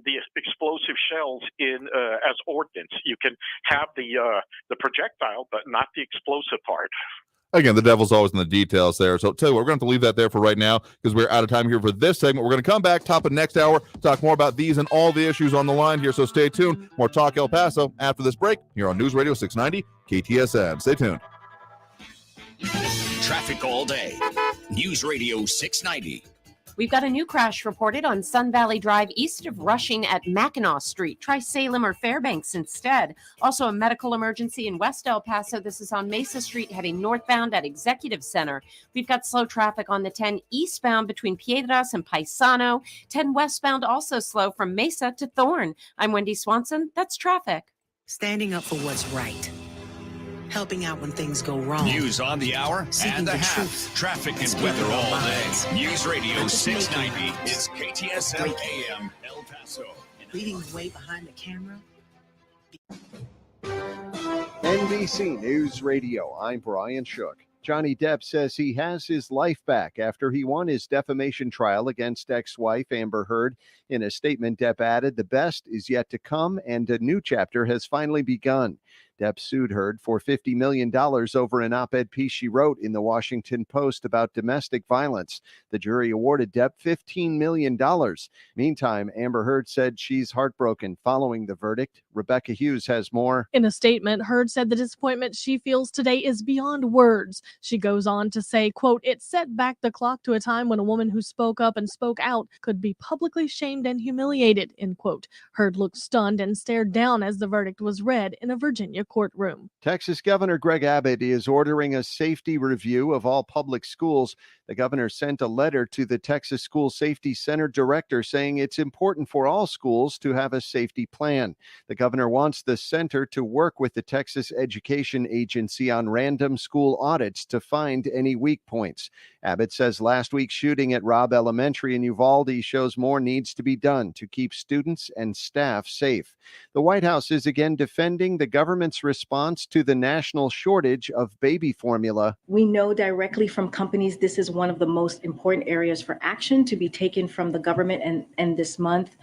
Speaker 9: the explosive shells in as ordnance. You can have the projectile, but not the explosive part.
Speaker 4: Again, the devil's always in the details there. So tell you what, we're going to have to leave that there for right now because we're out of time here for this segment. We're going to come back top of next hour, talk more about these and all the issues on the line here. So stay tuned. More Talk El Paso after this break here on News Radio 690 KTSM. Stay tuned.
Speaker 2: Traffic all day. News Radio 690.
Speaker 5: We've got a new crash reported on Sun Valley Drive east of Rushing at Mackinac Street. Try Salem or Fairbanks instead. Also a medical emergency in West El Paso. This is on Mesa Street heading northbound at Executive Center. We've got slow traffic on the 10 eastbound between Piedras and Paisano. 10 westbound also slow from Mesa to Thorne. I'm Wendy Swanson. That's traffic.
Speaker 10: Standing up for what's right. Helping out when things go wrong.
Speaker 2: News on the hour and the half.
Speaker 10: Truth.
Speaker 2: Traffic and weather all day. News Radio 690 is KTSM AM El Paso.
Speaker 10: Leading the way behind the camera.
Speaker 11: NBC News Radio, I'm Brian Shook. Johnny Depp says he has his life back after he won his defamation trial against ex-wife Amber Heard. In a statement, Depp added, "The best is yet to come and a new chapter has finally begun." Depp sued Heard for $50 million over an op-ed piece she wrote in the Washington Post about domestic violence. The jury awarded Depp $15 million. Meantime, Amber Heard said she's heartbroken following the verdict. Rebecca Hughes has more.
Speaker 12: In a statement, Heard said the disappointment she feels today is beyond words. She goes on to say, quote, "It set back the clock to a time when a woman who spoke up and spoke out could be publicly shamed and humiliated," end quote. Heard looked stunned and stared down as the verdict was read in a Virginia courtroom.
Speaker 11: Texas Governor Greg Abbott is ordering a safety review of all public schools. The governor sent a letter to the Texas School Safety Center director saying it's important for all schools to have a safety plan. The governor wants the center to work with the Texas Education Agency on random school audits to find any weak points. Abbott says last week's shooting at Robb Elementary in Uvalde shows more needs to be done to keep students and staff safe. The White House is again defending the government's response to the national shortage of baby formula.
Speaker 13: We know directly from companies this is one of the most important areas for action to be taken from the government, and this month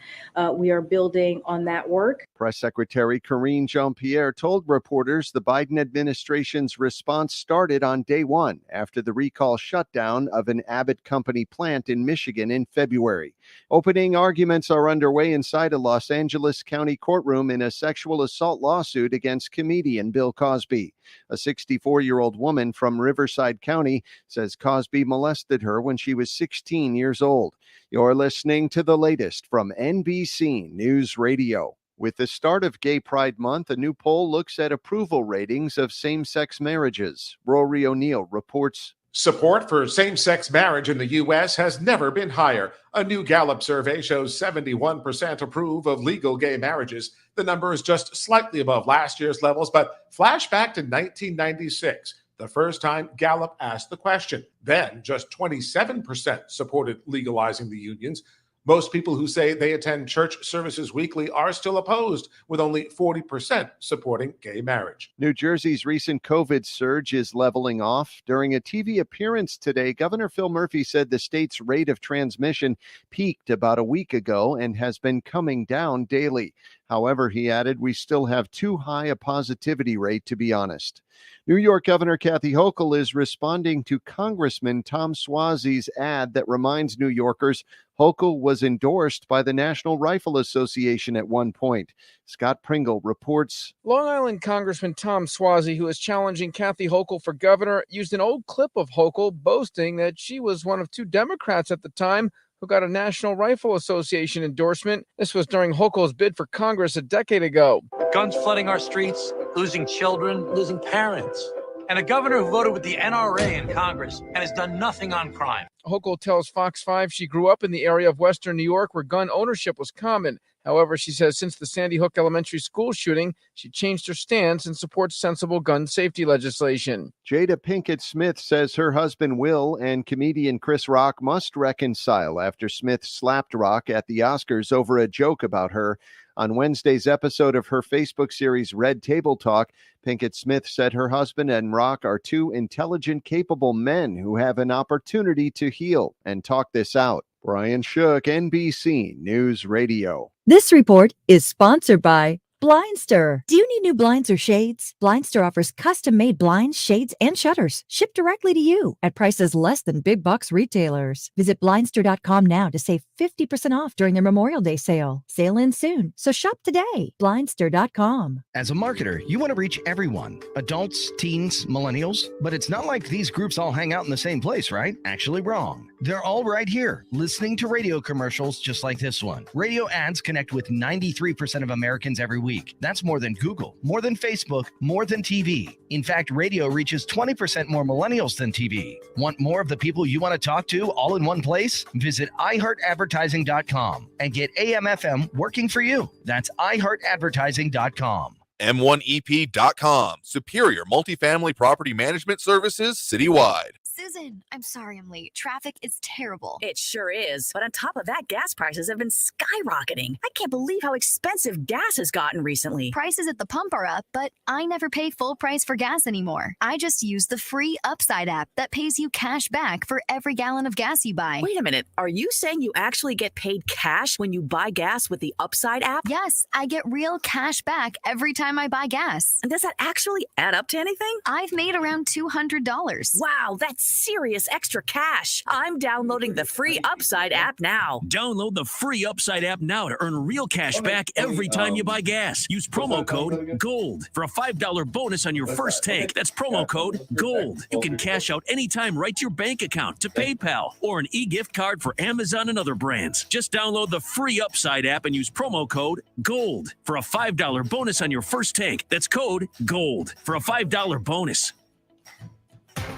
Speaker 13: we are building on that work.
Speaker 11: Press Secretary Karine Jean-Pierre told reporters the Biden administration's response started on day one after the recall shutdown of an Abbott Company plant in Michigan in February. Opening arguments are underway inside a Los Angeles County courtroom in a sexual assault lawsuit against comedian Bill Cosby. A 64-year-old woman from Riverside County says Cosby molested her when she was 16 years old. You're listening to the latest from NBC News Radio. With the start of Gay Pride Month, a new poll looks at approval ratings of same-sex marriages. Rory O'Neill reports.
Speaker 14: Support for same-sex marriage in the U.S. has never been higher. A new Gallup survey shows 71% approve of legal gay marriages. The number is just slightly above last year's levels, but flash back to 1996, the first time Gallup asked the question. Then just 27% supported legalizing the unions. Most people who say they attend church services weekly are still opposed, with only 40% supporting gay marriage.
Speaker 11: New Jersey's recent COVID surge is leveling off. During a TV appearance today, Governor Phil Murphy said the state's rate of transmission peaked about a week ago and has been coming down daily. However, he added, we still have too high a positivity rate, to be honest. New York Governor Kathy Hochul is responding to Congressman Tom Suozzi's ad that reminds New Yorkers Hochul was endorsed by the National Rifle Association at one point. Scott Pringle reports.
Speaker 15: Long Island Congressman Tom Suozzi, who is challenging Kathy Hochul for governor, used an old clip of Hochul boasting that she was one of two Democrats at the time who got a National Rifle Association endorsement. This was during Hochul's bid for Congress a decade ago.
Speaker 16: Guns flooding our streets, losing children, losing parents. And a governor who voted with the NRA in Congress and has done nothing on crime.
Speaker 15: Hochul tells Fox 5 she grew up in the area of Western New York where gun ownership was common. However, she says since the Sandy Hook Elementary School shooting, she changed her stance and supports sensible gun safety legislation.
Speaker 11: Jada Pinkett Smith says her husband Will and comedian Chris Rock must reconcile after Smith slapped Rock at the Oscars over a joke about her. On Wednesday's episode of her Facebook series Red Table Talk, Pinkett Smith said her husband and Rock are two intelligent, capable men who have an opportunity to heal and talk this out. Brian Shook, NBC News Radio.
Speaker 17: This report is sponsored by Blindster. Do you need new blinds or shades? Blindster offers custom-made blinds, shades, and shutters shipped directly to you at prices less than big box retailers. Visit Blindster.com now to save 50% off during their Memorial Day sale. Sale ends soon, so shop today. Blindster.com.
Speaker 18: As a marketer, you want to reach everyone. Adults, teens, millennials. But it's not like these groups all hang out in the same place, right? Actually wrong. They're all right here, listening to radio commercials just like this one. Radio ads connect with 93% of Americans every week. That's more than Google, more than Facebook, more than TV. In fact, radio reaches 20% more millennials than TV. Want more of the people you want to talk to all in one place? Visit iHeartAdvertising.com and get AM/FM working for you. That's iHeartAdvertising.com.
Speaker 4: M1EP.com. Superior multifamily property management services citywide.
Speaker 1: Susan, I'm sorry I'm late. Traffic is terrible.
Speaker 6: It sure is. But on top of that, gas prices have been skyrocketing. I can't believe how expensive gas has gotten recently.
Speaker 1: Prices at the pump are up, but I never pay full price for gas anymore. I just use the free Upside app that pays you cash back for every gallon of gas you buy.
Speaker 6: Wait a minute. Are you saying you actually get paid cash when you buy gas with the Upside app?
Speaker 1: Yes, I get real cash back every time I buy gas.
Speaker 6: And does that actually add up to anything?
Speaker 1: I've made around $200.
Speaker 6: Wow, that's serious extra cash. I'm downloading the free Upside app now.
Speaker 19: Download the free Upside app now to earn real cash back every time you buy gas. Use promo code GOLD for a $5 bonus on your first tank. That's promo code GOLD. You can cash out anytime right to your bank account, to PayPal, or an e-gift card for Amazon and other brands. Just download the free Upside app and use promo code GOLD for a $5 bonus on your first tank. That's code GOLD for a $5 bonus.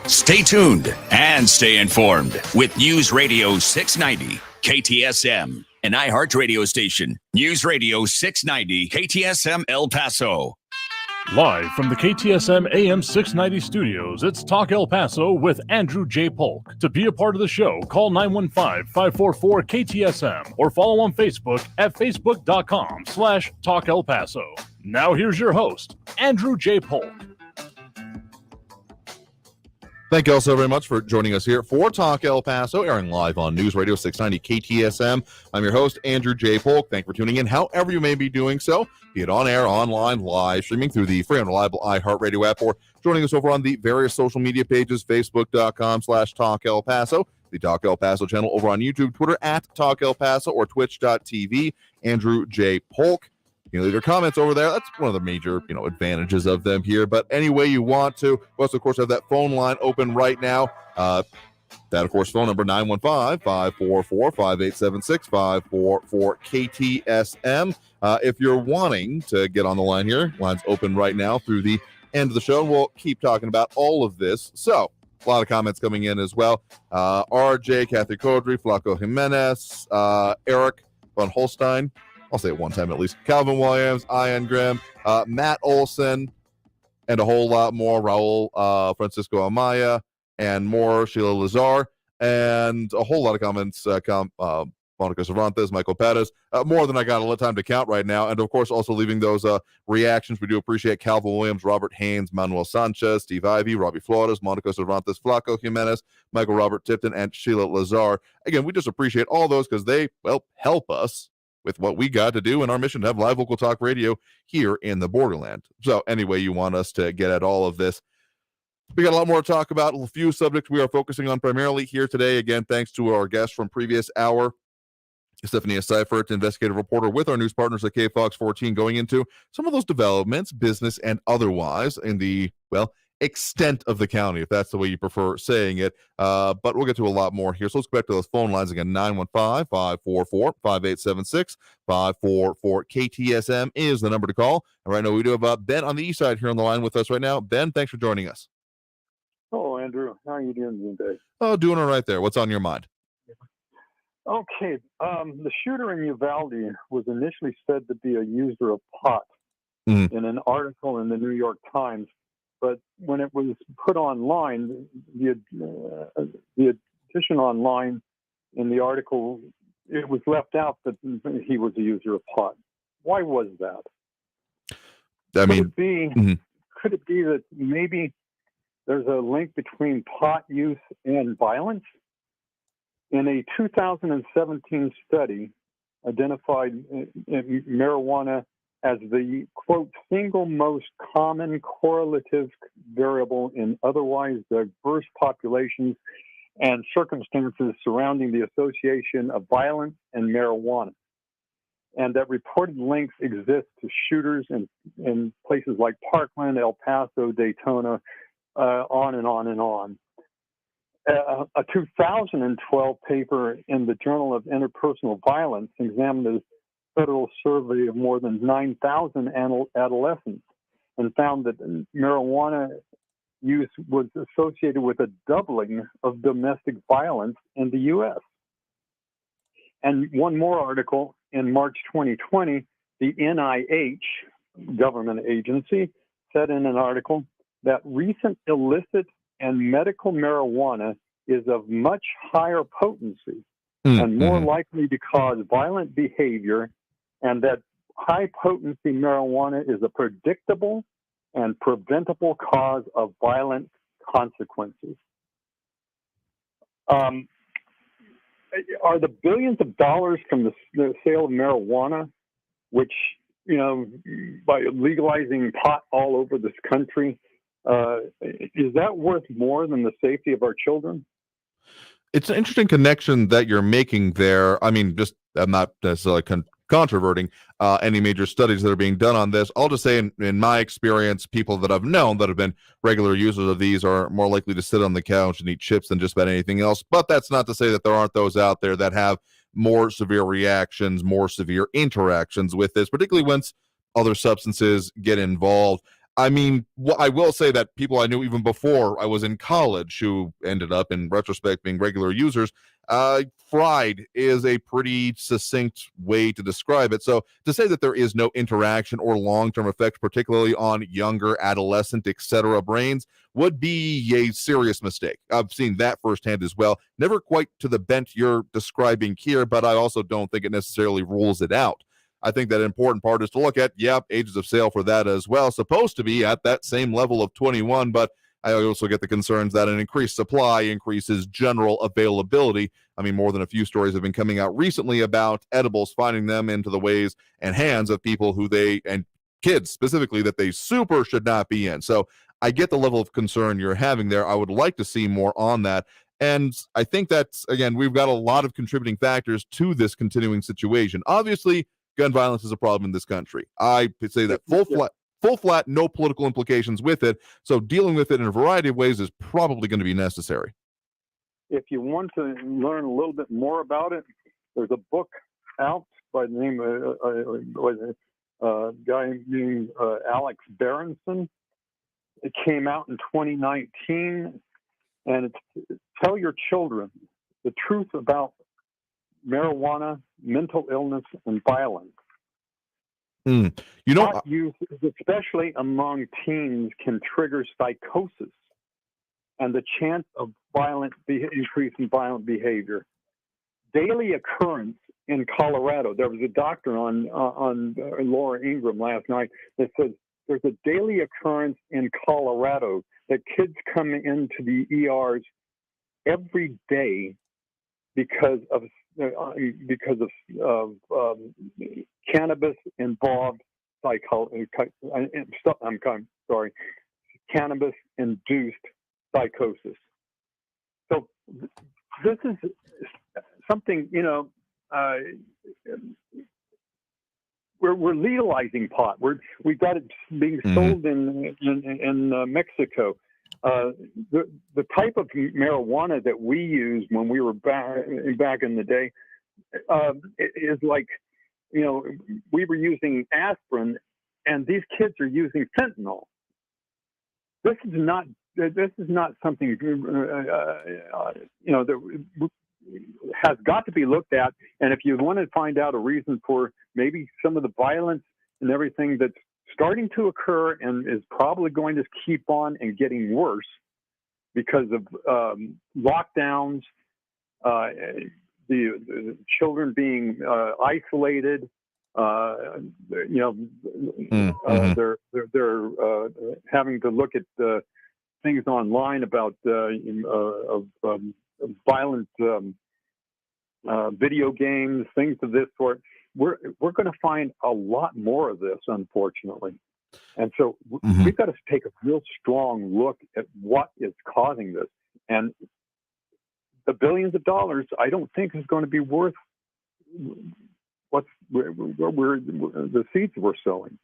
Speaker 2: Stay tuned and stay informed with News Radio 690 KTSM, an iHeart radio station. News Radio 690 KTSM El Paso.
Speaker 3: Live from the KTSM AM 690 studios, it's Talk El Paso with Andrew J. Polk. To be a part of the show, call 915-544-KTSM or follow on Facebook at facebook.com/Talk El Paso. Now here's your host, Andrew J. Polk.
Speaker 4: Thank you all so very much for joining us here for Talk El Paso, airing live on News Radio 690 KTSM. I'm your host, Andrew J. Polk. Thank you for tuning in, however you may be doing so, be it on air, online, live, streaming through the free and reliable iHeartRadio app, or joining us over on the various social media pages, facebook.com/Talk El Paso, the Talk El Paso channel over on YouTube, Twitter at Talk El Paso, or twitch.tv, Andrew J. Polk. You know, leave your comments over there. That's one of the major, advantages of them here. But any way you want to. We also, of course, have that phone line open right now. That, of course, phone number 915-544-5876, 544-KTSM. If you're wanting to get on the line here, line's open right now through the end of the show. We'll keep talking about all of this. So, a lot of comments coming in as well. RJ, Kathy Codry, Flaco Jimenez, Eric von Holstein. I'll say it one time at least. Calvin Williams, Ian Grimm, Matt Olson, and a whole lot more. Raul Francisco Amaya, and more. Sheila Lazar, and a whole lot of comments. Monica Cervantes, Michael Pettis, more than I got a little time to count right now. And, of course, also leaving those reactions. We do appreciate Calvin Williams, Robert Haynes, Manuel Sanchez, Steve Ivey, Robbie Flores, Monica Cervantes, Flaco Jimenez, Michael Robert Tipton, and Sheila Lazar. Again, we just appreciate all those because they, help us with what we got to do in our mission to have live local talk radio here in the borderland. So anyway, you want us to get at all of this. We got a lot more to talk about, a few subjects we are focusing on primarily here today. Again, thanks to our guest from previous hour, Stephanie Seifert, investigative reporter with our news partners at KFOX 14, going into some of those developments, business and otherwise, in the, extent of the county, if that's the way you prefer saying it. But we'll get to a lot more here. So let's go back to those phone lines again. 915-544-5876, 544-KTSM is the number to call. And right now we do have Ben on the east side here on the line with us right now. Ben, thanks for joining us.
Speaker 20: Oh, Andrew, how are you doing today?
Speaker 4: Oh, doing all right there. What's on your mind?
Speaker 20: Okay, the shooter in Uvalde was initially said to be a user of pot in an article in the New York Times. But when it was put online, the addition online in the article, it was left out that he was a user of pot. Why was that? Could it be that maybe there's a link between pot use and violence? In a 2017 study, identified marijuana as the, quote, single most common correlative variable in otherwise diverse populations and circumstances surrounding the association of violence and marijuana. And that reported links exist to shooters in places like Parkland, El Paso, Daytona, on and on and on. A 2012 paper in the Journal of Interpersonal Violence examined a federal survey of more than 9,000 adolescents and found that marijuana use was associated with a doubling of domestic violence in the U.S. And one more article in March 2020, the NIH, government agency, said in an article that recent illicit and medical marijuana is of much higher potency and more likely to cause violent behavior, and that high potency marijuana is a predictable and preventable cause of violent consequences. Are the billions of dollars from the sale of marijuana, which, by legalizing pot all over this country, is that worth more than the safety of our children?
Speaker 4: It's an interesting connection that you're making there. I mean, I'm not necessarily controverting any major studies that are being done on this. I'll just say, in my experience, people that I've known that have been regular users of these are more likely to sit on the couch and eat chips than just about anything else. But that's not to say that there aren't those out there that have more severe reactions, more severe interactions with this, particularly once other substances get involved. I mean, I will say that people I knew even before I was in college who ended up, in retrospect, being regular users, fried is a pretty succinct way to describe it. So to say that there is no interaction or long-term effect, particularly on younger, adolescent, etc. brains, would be a serious mistake. I've seen that firsthand as well. Never quite to the bent you're describing here, but I also don't think it necessarily rules it out. I think that an important part is to look at, ages of sale for that as well, supposed to be at that same level of 21, but I also get the concerns that an increased supply increases general availability. I mean, more than a few stories have been coming out recently about edibles finding them into the ways and hands of people and kids specifically, that they super should not be in. So I get the level of concern you're having there. I would like to see more on that. And I think that's, again, we've got a lot of contributing factors to this continuing situation. Obviously, gun violence is a problem in this country. I could say that full flat, no political implications with it. So dealing with it in a variety of ways is probably going to be necessary.
Speaker 20: If you want to learn a little bit more about it, there's a book out by the name of a guy named Alex Berenson. It came out in 2019, and it's Tell Your Children the Truth About Marijuana, Mental Illness, and Violence. Pot use, especially among teens, can trigger psychosis and the chance of increase in violent behavior. Daily occurrence in Colorado. There was a doctor on Laura Ingraham last night that said there's a daily occurrence in Colorado that kids come into the ERs every day because of cannabis involved cannabis induced psychosis. So this is something, we're legalizing pot. We've got it being sold in Mexico. The type of marijuana that we used when we were back in the day is like, we were using aspirin, and these kids are using fentanyl. This is not something that has got to be looked at. And if you want to find out a reason for maybe some of the violence and everything that's starting to occur and is probably going to keep on and getting worse because of lockdowns, the children being isolated, they're having to look at things online about violent video games, things of this sort. We're going to find a lot more of this, unfortunately. And so we've got to take a real strong look at what is causing this. And the billions of dollars, I don't think is going to be worth the seeds we're sowing.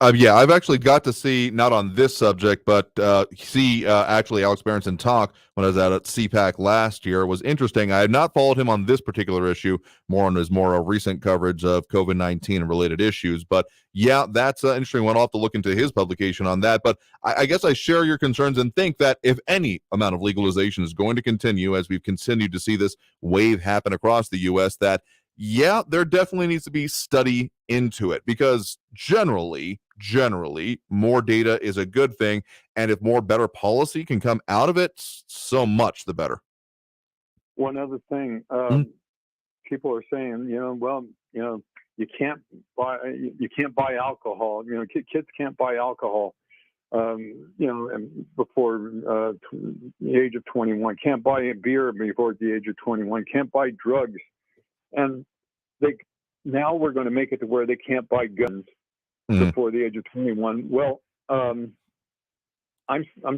Speaker 4: I've actually got to see, not on this subject, but actually Alex Berenson talk when I was out at CPAC last year. It was interesting. I have not followed him on this particular issue, more on his recent coverage of COVID-19 and related issues. But that's an interesting one. I'll have to look into his publication on that. But I guess I share your concerns and think that if any amount of legalization is going to continue, as we've continued to see this wave happen across the U.S., that yeah, there definitely needs to be study into it, because generally, more data is a good thing. And if more better policy can come out of it, so much the better.
Speaker 20: One other thing, people are saying, you can't buy alcohol. Kids can't buy alcohol. And before the age of 21, can't buy a beer before the age of 21, can't buy drugs, and now we're going to make it to where they can't buy guns before the age of 21. Well, I'm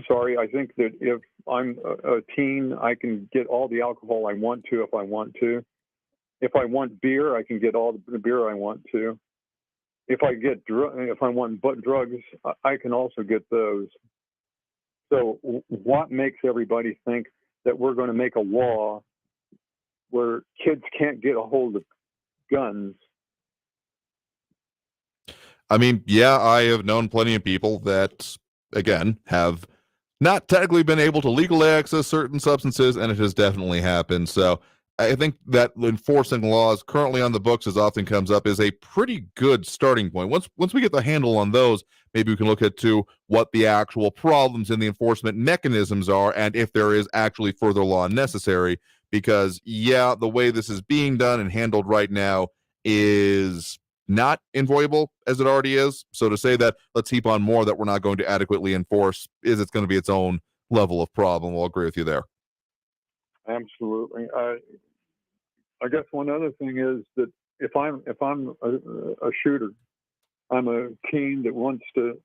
Speaker 20: sorry. I think that if I'm a teen, I can get all the alcohol I want to if I want to. If I want beer, I can get all the beer I want to. If I want drugs, I can also get those. So what makes everybody think that we're going to make a law where kids can't get a hold of guns?
Speaker 4: I mean, yeah, I have known plenty of people that, again, have not technically been able to legally access certain substances, and it has definitely happened. So I think that enforcing laws currently on the books, as often comes up, is a pretty good starting point. Once we get the handle on those, maybe we can look at what the actual problems in the enforcement mechanisms are, and if there is actually further law necessary. Because, yeah, the way this is being done and handled right now is not enjoyable as it already is. So to say that let's heap on more that we're not going to adequately enforce, it's going to be its own level of problem. I'll agree with you there.
Speaker 20: Absolutely. I guess one other thing is that if I'm a shooter, I'm a teen that wants to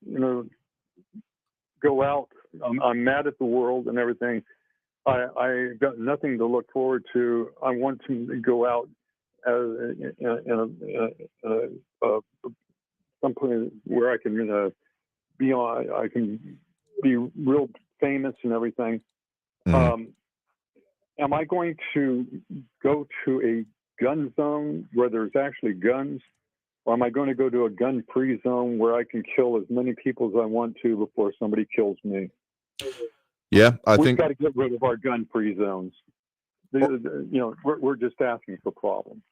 Speaker 20: go out. I'm mad at the world and everything. I got nothing to look forward to. I want to go out someplace where I can be on. I can be real famous and everything. Am I going to go to a gun zone where there's actually guns, or am I going to go to a gun-free zone where I can kill as many people as I want to before somebody kills me?
Speaker 4: Yeah,
Speaker 20: We've got to get rid of our gun-free zones. We're just asking for problems.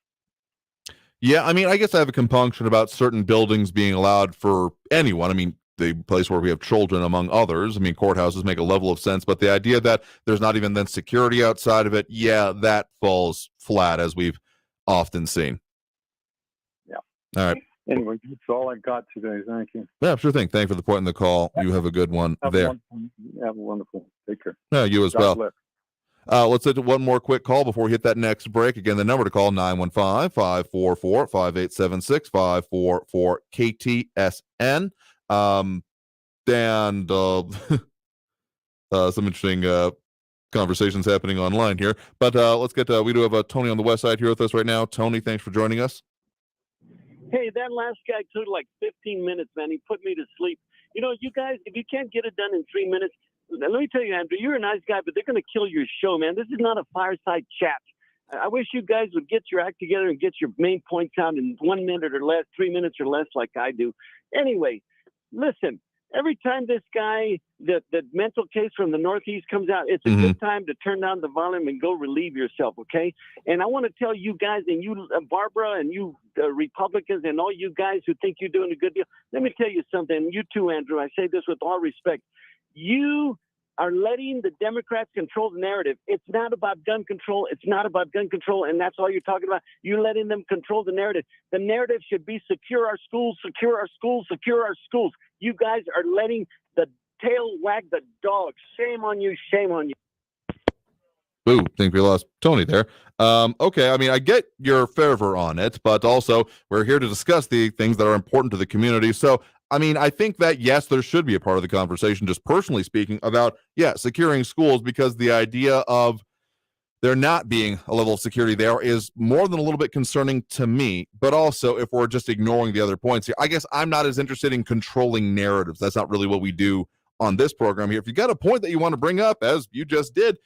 Speaker 4: Yeah, I mean, I guess I have a compunction about certain buildings being allowed for anyone. I mean, the place where we have children, among others. I mean, courthouses make a level of sense, but the idea that there's not even then security outside of it, yeah, that falls flat, as we've often seen.
Speaker 20: Yeah.
Speaker 4: All right.
Speaker 20: Anyway, that's all I got today. Thank you.
Speaker 4: Yeah, sure thing. Thank you for the point in the call. You have a good one there.
Speaker 20: Have a wonderful. Take care.
Speaker 4: Yeah, you as
Speaker 20: God
Speaker 4: well.
Speaker 20: bless.
Speaker 4: Let's do one more quick call before we hit that next break. Again, the number to call, 915-544-5876, 544-KTSN. And some interesting conversations happening online here. But let's get we do have Tony on the west side here with us right now. Tony, thanks for joining us.
Speaker 7: Hey, that last guy took like 15 minutes, man. He put me to sleep. You guys, if you can't get it done in 3 minutes, let me tell you, Andrew, you're a nice guy, but they're going to kill your show, man. This is not a fireside chat. I wish you guys would get your act together and get your main points out in 1 minute or less, 3 minutes or less like I do. Anyway, listen, every time this guy, the mental case from the Northeast comes out, it's a good time to turn down the volume and go relieve yourself, okay? And I want to tell you guys, and you, Barbara, and you Republicans, and all you guys who think you're doing a good deal, let me tell you something. You too, Andrew, I say this with all respect. You are letting the Democrats control the narrative. It's not about gun control. It's not about gun control, and that's all you're talking about. You're letting them control the narrative. The narrative should be secure our schools, secure our schools, secure our schools. You guys are letting the tail wag the dog. Shame on you. Shame on you.
Speaker 4: Ooh, think we lost Tony there. Okay, I mean, I get your fervor on it, but also we're here to discuss the things that are important to the community. So, I mean, I think that, yes, there should be a part of the conversation, just personally speaking, about, securing schools, because the idea of there not being a level of security there is more than a little bit concerning to me. But also, if we're just ignoring the other points here, I guess I'm not as interested in controlling narratives. That's not really what we do on this program here. If you got a point that you want to bring up, as you just did,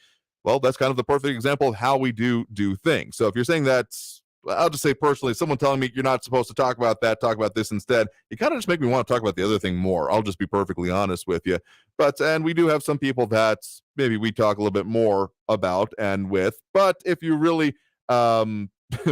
Speaker 4: well, that's kind of the perfect example of how we do things. So if you're saying that's, I'll just say personally, someone telling me you're not supposed to talk about that, talk about this instead, you kind of just make me want to talk about the other thing more. I'll just be perfectly honest with you. And we do have some people that maybe we talk a little bit more about and with. But if you really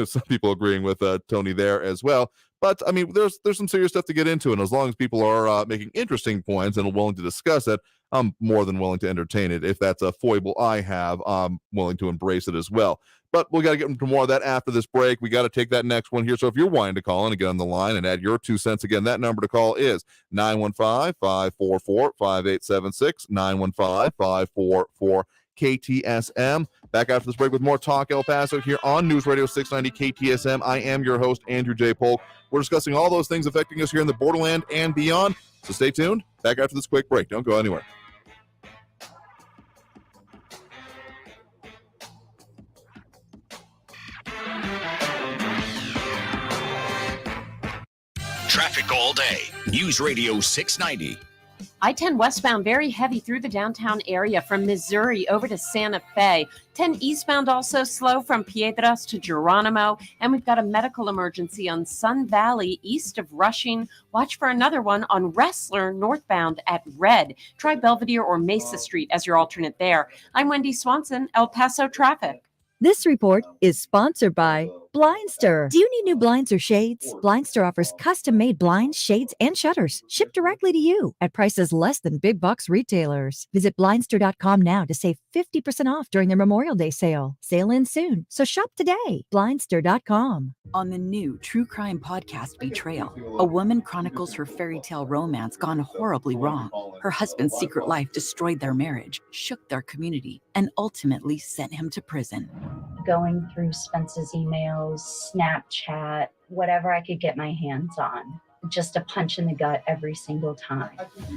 Speaker 4: some people agreeing with Tony there as well. But I mean, there's some serious stuff to get into, and as long as people are making interesting points and are willing to discuss it, I'm more than willing to entertain it. If that's a foible I have, I'm willing to embrace it as well. But we got to get into more of that after this break. We got to take that next one here. So if you're wanting to call in and get on the line and add your 2 cents, again, that number to call is 915-544-5876, 915-544 KTSM. Back after this break with more Talk El Paso here on News Radio 690 KTSM. I am your host, Andrew J. Polk. We're discussing all those things affecting us here in the borderland and beyond. So stay tuned. Back after this quick break. Don't go anywhere.
Speaker 2: Traffic all day. News Radio 690.
Speaker 5: I-10 westbound very heavy through the downtown area from Missouri over to Santa Fe. 10 eastbound also slow from Piedras to Geronimo. And we've got a medical emergency on Sun Valley east of Rushing. Watch for another one on Wrestler northbound at Red. Try Belvedere or Mesa Street as your alternate there. I'm Wendy Swanson, El Paso Traffic.
Speaker 17: This report is sponsored by Blindster. Do you need new blinds or shades? Blindster offers custom-made blinds, shades, and shutters shipped directly to you at prices less than big box retailers. Visit Blindster.com now to save 50% off during their Memorial Day sale. Sale ends soon, so shop today. Blindster.com.
Speaker 8: On the new true crime podcast Betrayal, a woman chronicles her fairy tale romance gone horribly wrong. Her husband's secret life destroyed their marriage, shook their community, and ultimately sent him to prison.
Speaker 21: Going through Spence's emails, Snapchat, whatever I could get my hands on. Just a punch in the gut every single time.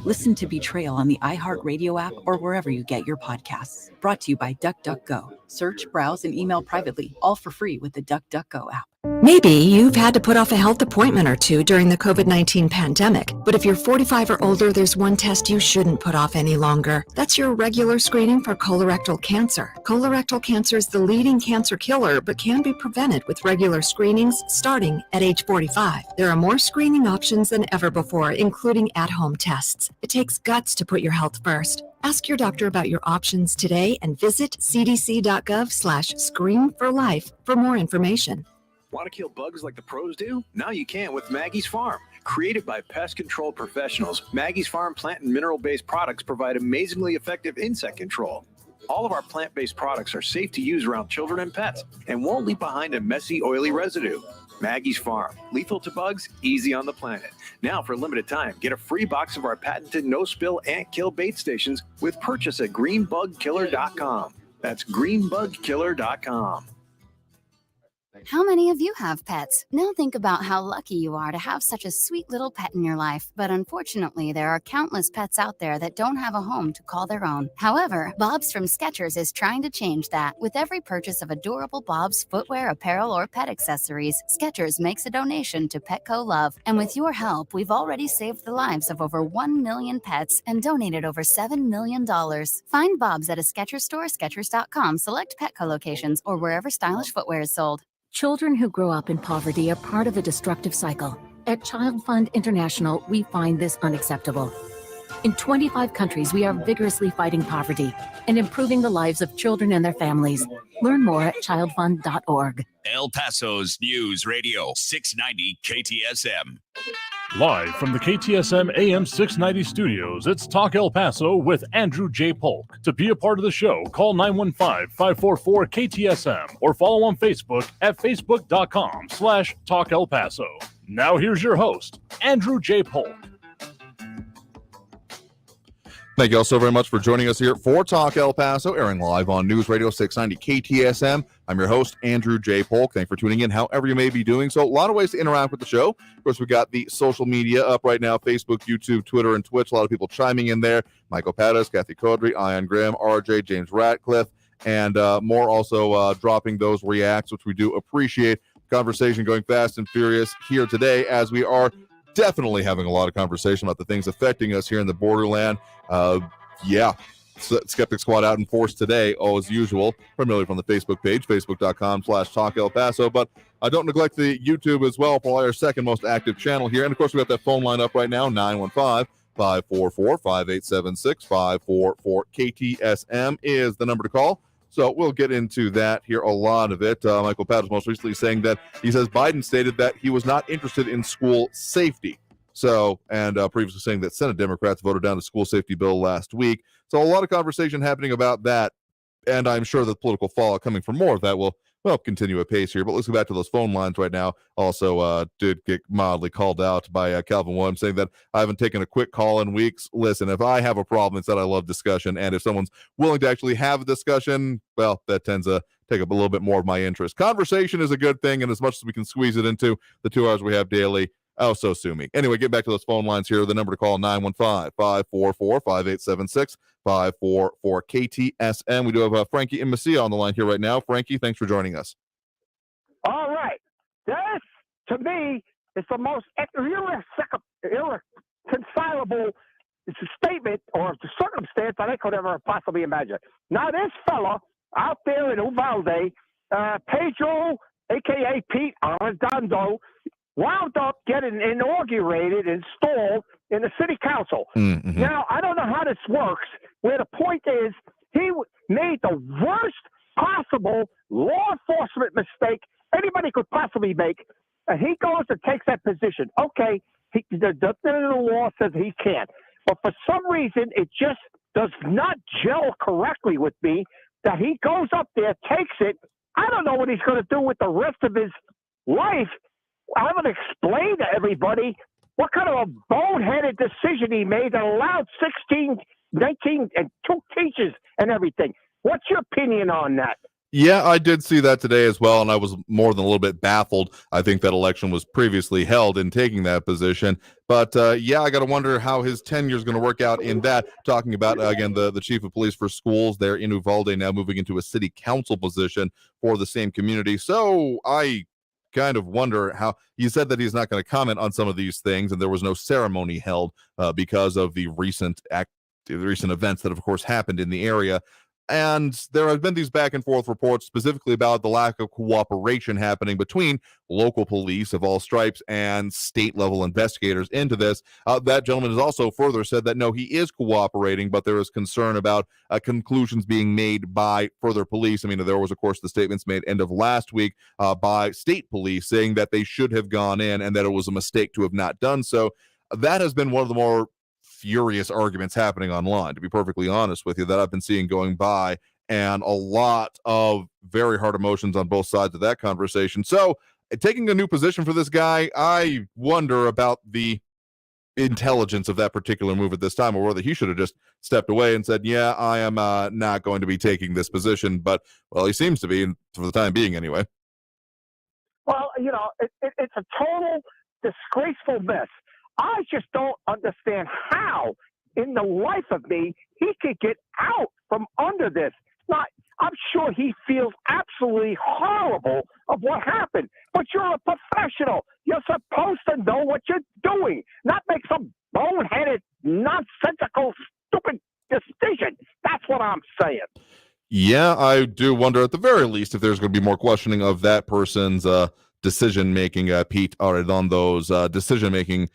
Speaker 8: Listen to Betrayal on the iHeartRadio app or wherever you get your podcasts. Brought to you by DuckDuckGo. Search, browse, and email privately, all for free with the DuckDuckGo app.
Speaker 22: Maybe you've had to put off a health appointment or two during the COVID-19 pandemic, but if you're 45 or older, there's one test you shouldn't put off any longer. That's your regular screening for colorectal cancer. Colorectal cancer is the leading cancer killer, but can be prevented with regular screenings starting at age 45. There are more screening options than ever before, including at-home tests. It takes guts to put your health first. Ask your doctor about your options today and visit cdc.gov/screenforlife for more information.
Speaker 23: Want to kill bugs like the pros do? Now you can with Maggie's Farm. Created by pest control professionals, Maggie's Farm plant and mineral-based products provide amazingly effective insect control. All of our plant-based products are safe to use around children and pets and won't leave behind a messy, oily residue. Maggie's Farm. Lethal to bugs, easy on the planet. Now, for a limited time, get a free box of our patented no-spill ant kill bait stations with purchase at greenbugkiller.com. That's greenbugkiller.com.
Speaker 24: How many of you have pets? Now think about how lucky you are to have such a sweet little pet in your life. But unfortunately, there are countless pets out there that don't have a home to call their own. However, Bob's from Skechers is trying to change that. With every purchase of adorable Bob's footwear, apparel, or pet accessories, Skechers makes a donation to Petco Love. And with your help, we've already saved the lives of over 1 million pets and donated over $7 million. Find Bob's at a Skechers store, Skechers.com, select Petco locations, or wherever stylish footwear is sold.
Speaker 25: Children who grow up in poverty are part of a destructive cycle. At Child Fund International, we find this unacceptable. In 25 countries, we are vigorously fighting poverty and improving the lives of children and their families. Learn more at childfund.org.
Speaker 2: El Paso's News Radio 690 KTSM.
Speaker 3: Live from the KTSM AM 690 studios, it's Talk El Paso with Andrew J. Polk. To be a part of the show, call 915-544-KTSM or follow on Facebook at facebook.com/Talk El Paso. Now here's your host, Andrew J. Polk.
Speaker 4: Thank you all so very much for joining us here for Talk El Paso, airing live on News Radio 690 KTSM. I'm your host, Andrew J. Polk. Thanks for tuning in, however you may be doing so. A lot of ways to interact with the show. Of course, we got the social media up right now, Facebook, YouTube, Twitter, and Twitch. A lot of people chiming in there. Michael Pattis, Kathy Codry, Ian Graham, RJ, James Ratcliffe, and more also dropping those reacts, which we do appreciate. Conversation going fast and furious here today, as we are definitely having a lot of conversation about the things affecting us here in the borderland. Skeptic Squad out in force today, as usual, primarily from the Facebook page, facebook.com/Talk El Paso. But don't neglect the YouTube as well, for our second most active channel here. And of course, we got that phone line up right now, 915-544-5876, 544 KTSM is the number to call. So we'll get into that here, a lot of it. Michael Pat was most recently saying that he says Biden stated that he was not interested in school safety. So, and previously saying that Senate Democrats voted down the school safety bill last week. So a lot of conversation happening about that. And I'm sure the political fallout coming from more of that will continue apace here. But let's go back to those phone lines right now. Also, did get mildly called out by Calvin Williams saying that I haven't taken a quick call in weeks. Listen, if I have a problem, it's that I love discussion. And if someone's willing to actually have a discussion, well, that tends to take up a little bit more of my interest. Conversation is a good thing. And as much as we can squeeze it into the 2 hours we have daily, oh, so sue me. Anyway, get back to those phone lines here. The number to call, 915-544-5876. 544-KTSM. We do have Frankie and Messia on the line here right now. Frankie, thanks for joining us.
Speaker 9: All right. This, to me, is the most irreconcilable statement or circumstance that I could ever possibly imagine. Now, this fella out there in Uvalde, Pedro, a.k.a. Pete Arredondo, wound up getting inaugurated, installed in the city council.
Speaker 4: Mm-hmm.
Speaker 9: Now, I don't know how this works, where the point is he made the worst possible law enforcement mistake anybody could possibly make, and he goes and takes that position. Okay, the law says he can't, but for some reason, it just does not gel correctly with me that he goes up there, takes it. I don't know what he's going to do with the rest of his life. I haven't explained to everybody what kind of a boneheaded decision he made that allowed 16, 19, and 2 teachers and everything. What's your opinion on that?
Speaker 4: Yeah, I did see that today as well, and I was more than a little bit baffled. I think that election was previously held in taking that position. But, yeah, I got to wonder how his tenure is going to work out in that. Talking about, again, the chief of police for schools there in Uvalde now moving into a city council position for the same community. So I kind of wonder how he said that he's not going to comment on some of these things, and there was no ceremony held because of the recent events that, of course, happened in the area. And there have been these back and forth reports specifically about the lack of cooperation happening between local police of all stripes and state level investigators into this. That gentleman has also further said that no, he is cooperating, but there is concern about conclusions being made by further police. I mean, there was, of course, the statements made end of last week by state police saying that they should have gone in and that it was a mistake to have not done so. That has been one of the more furious arguments happening online, to be perfectly honest with you, that I've been seeing going by, and a lot of very hard emotions on both sides of that conversation. So taking a new position for this guy, I wonder about the intelligence of that particular move at this time, or whether he should have just stepped away and said, yeah, I am not going to be taking this position. But, well, he seems to be, for the time being anyway.
Speaker 9: Well, you know, it's a total disgraceful mess. I just don't understand how, in the life of me, he could get out from under this. Not, I'm sure he feels absolutely horrible of what happened, but you're a professional. You're supposed to know what you're doing, not make some boneheaded, nonsensical, stupid decision. That's what I'm saying.
Speaker 4: Yeah, I do wonder at the very least if there's going to be more questioning of that person's decision-making, Pete Arredondo's decision-making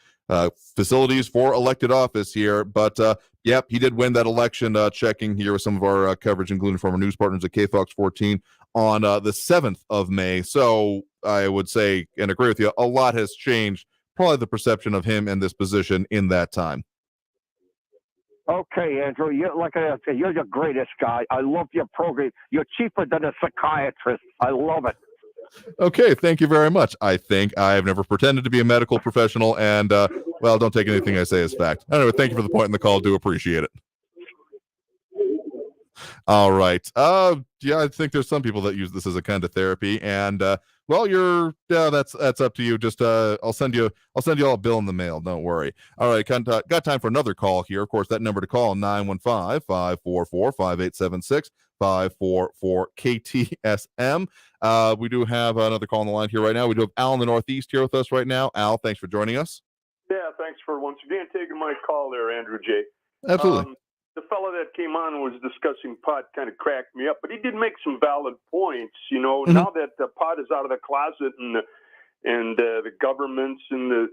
Speaker 4: facilities for elected office here. But, yep, he did win that election, checking here with some of our coverage, including from our news partners at KFOX 14 on the 7th of May. So I would say, and agree with you, a lot has changed, probably the perception of him and this position in that time.
Speaker 9: Okay, Andrew, like I said, you're the greatest guy. I love your program. You're cheaper than a psychiatrist. I love it.
Speaker 4: Okay, thank you very much. I think I've never pretended to be a medical professional, and, well, don't take anything I say as fact. Anyway, thank you for the point in the call. Do appreciate it. All right. Yeah, I think there's some people that use this as a kind of therapy, and well, that's up to you. Just I'll send you all a bill in the mail. Don't worry. All right, got time for another call here. Of course, that number to call 915-544-5876. 544-KTSM. We do have another call on the line here right now. We do have Al in the Northeast here with us right now. Al, thanks for joining us.
Speaker 10: Yeah, thanks for once again taking my call there, Andrew J.
Speaker 4: Absolutely.
Speaker 10: The fellow that came on was discussing pot kind of cracked me up, but he did make some valid points. You know, now that the pot is out of the closet and the governments and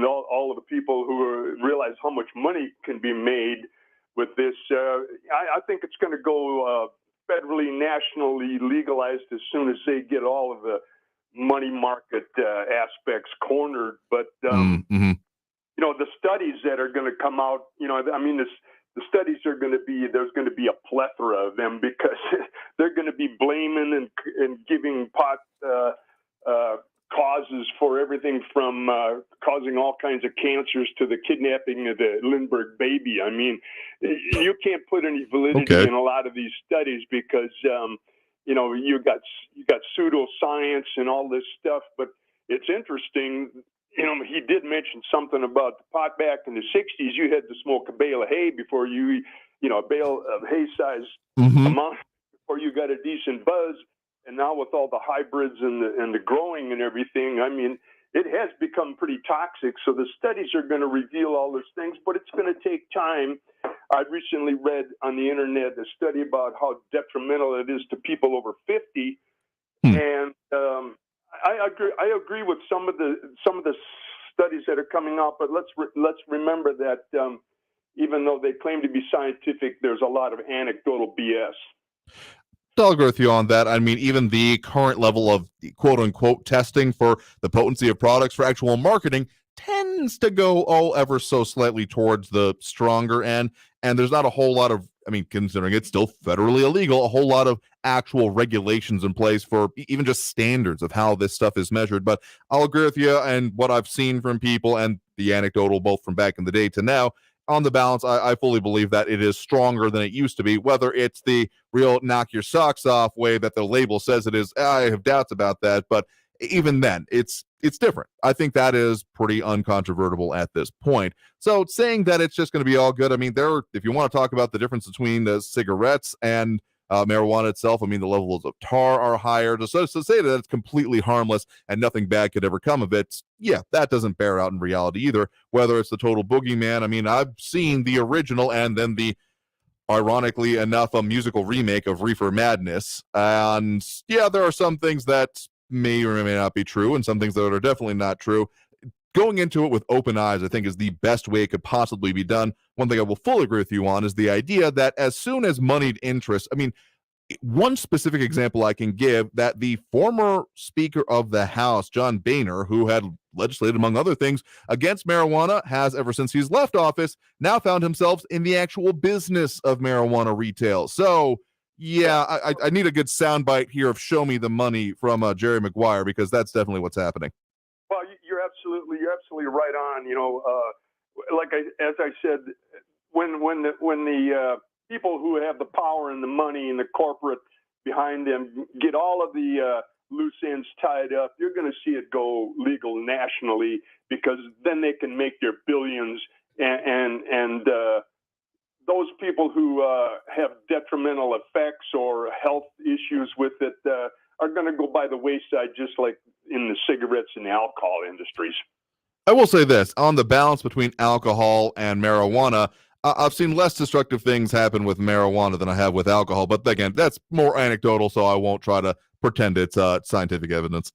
Speaker 10: all of the people who realize how much money can be made with this. I think it's going to go federally, nationally legalized as soon as they get all of the money market aspects cornered. But you know, the studies that are going to come out, you know, I mean, the studies are going to be, there's going to be a plethora of them, because they're going to be blaming and giving pot causes for everything from causing all kinds of cancers to the kidnapping of the Lindbergh baby. I mean, you can't put any validity in a lot of these studies because, you know, you got pseudoscience and all this stuff. But it's interesting. You know, he did mention something about the pot back in the 60s. You had to smoke a bale of hay before you know, a bale of hay size amount before you got a decent buzz. And now with all the hybrids and the growing and everything, I mean, it has become pretty toxic. So the studies are going to reveal all those things, but it's going to take time. I recently read on the internet a study about how detrimental it is to people over 50. And I agree with some of the studies that are coming out, but let's remember that even though they claim to be scientific, there's a lot of anecdotal BS.
Speaker 4: I'll agree with you on that. I mean, even the current level of quote-unquote testing for the potency of products for actual marketing tends to go ever so slightly towards the stronger end, and there's not a whole lot of, I mean, considering it's still federally illegal, a whole lot of actual regulations in place for even just standards of how this stuff is measured. But I'll agree with you, and what I've seen from people and the anecdotal both from back in the day to now, on the balance, I fully believe that it is stronger than it used to be. Whether it's the real knock your socks off way that the label says it is, I have doubts about that. But even then, it's different. I think that is pretty uncontrovertible at this point. So saying that it's just going to be all good, I mean, if you want to talk about the difference between the cigarettes and marijuana itself, I mean, the levels of tar are higher. So say that it's completely harmless and nothing bad could ever come of it, yeah, that doesn't bear out in reality either. Whether it's the total boogeyman, I mean, I've seen the original and then the, ironically enough, a musical remake of Reefer Madness. And yeah, there are some things that may or may not be true and some things that are definitely not true. Going into it with open eyes, I think, is the best way it could possibly be done. One thing I will fully agree with you on is the idea that as soon as moneyed interest, I mean, one specific example I can give, that the former Speaker of the House, John Boehner, who had legislated, among other things, against marijuana, has, ever since he's left office, now found himself in the actual business of marijuana retail. So, yeah, I need a good soundbite here of "Show me the money" from Jerry Maguire, because that's definitely what's happening.
Speaker 10: Well, you're absolutely right on. You know, as I said, when the people who have the power and the money and the corporate behind them get all of the loose ends tied up, you're going to see it go legal nationally, because then they can make their billions, and those people who have detrimental effects or health issues with it are going to go by the wayside, just like in the cigarettes and alcohol industries.
Speaker 4: I will say this, on the balance between alcohol and marijuana, I've seen less destructive things happen with marijuana than I have with alcohol. But again, that's more anecdotal, so I won't try to pretend it's scientific evidence.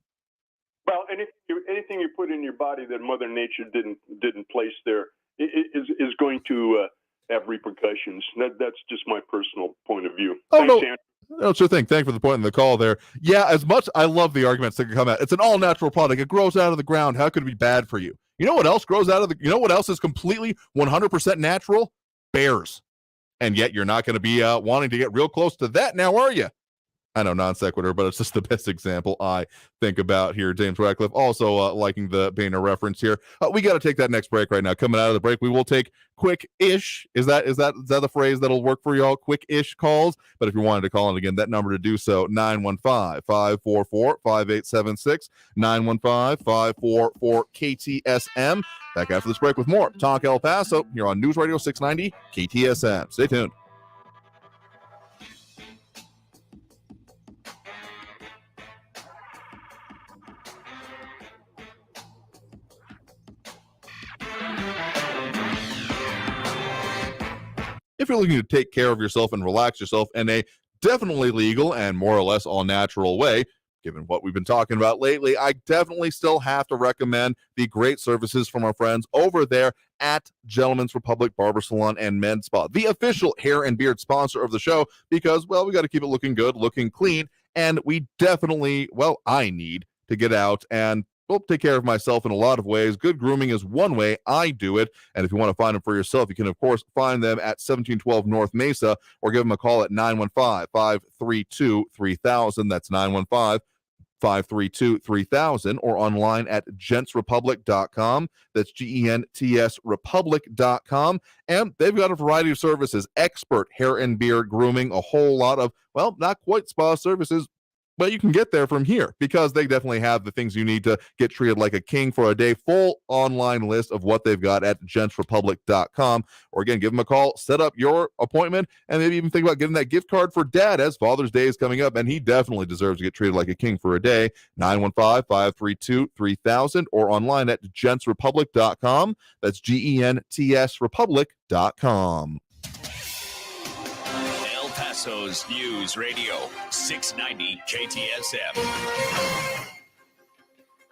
Speaker 10: Well, anything you put in your body that Mother Nature didn't place there is going to have repercussions. That's just my personal point of view.
Speaker 4: Oh,
Speaker 10: Thanks,
Speaker 4: no.
Speaker 10: Andrew.
Speaker 4: No, sure thing. Thank you for the point in the call there. Yeah, as much I love the arguments that can come out. It's an all-natural product. It grows out of the ground. How could it be bad for you? You know what else grows out of you know what else is completely 100% natural? Bears. And yet you're not going to be wanting to get real close to that now, are you? I know, non sequitur, but it's just the best example I think about here. James Radcliffe also liking the Boehner reference here. We got to take that next break right now. Coming out of the break, we will take quick-ish. Is that the phrase that'll work for y'all? Quick-ish calls. But if you wanted to call in again, that number to do so, 915-544-5876, 915-544-KTSM. Back after this break with more Talk El Paso here on News Radio 690 KTSM. Stay tuned. If you're looking to take care of yourself and relax yourself in a definitely legal and more or less all-natural way, given what we've been talking about lately, I definitely still have to recommend the great services from our friends over there at Gentleman's Republic Barber Salon and Med Spa, the official hair and beard sponsor of the show, because, well, we got to keep it looking good, looking clean, and we definitely, well, I need to get out and take care of myself in a lot of ways. Good grooming is one way I do it, and if you want to find them for yourself, you can, of course, find them at 1712 North Mesa, or give them a call at 915-532-3000. That's 915-532-3000, or online at gentsrepublic.com. That's GENTS Republic.com. And they've got a variety of services: expert hair and beard grooming, a whole lot of, well, not quite spa services, but you can get there from here, because they definitely have the things you need to get treated like a king for a day. Full online list of what they've got at gentsrepublic.com. Or again, give them a call, set up your appointment, and maybe even think about getting that gift card for Dad, as Father's Day is coming up, and he definitely deserves to get treated like a king for a day. 915-532-3000, or online at gentsrepublic.com. That's GENTS Republic.com.
Speaker 2: El Paso's News Radio 690 KTSM.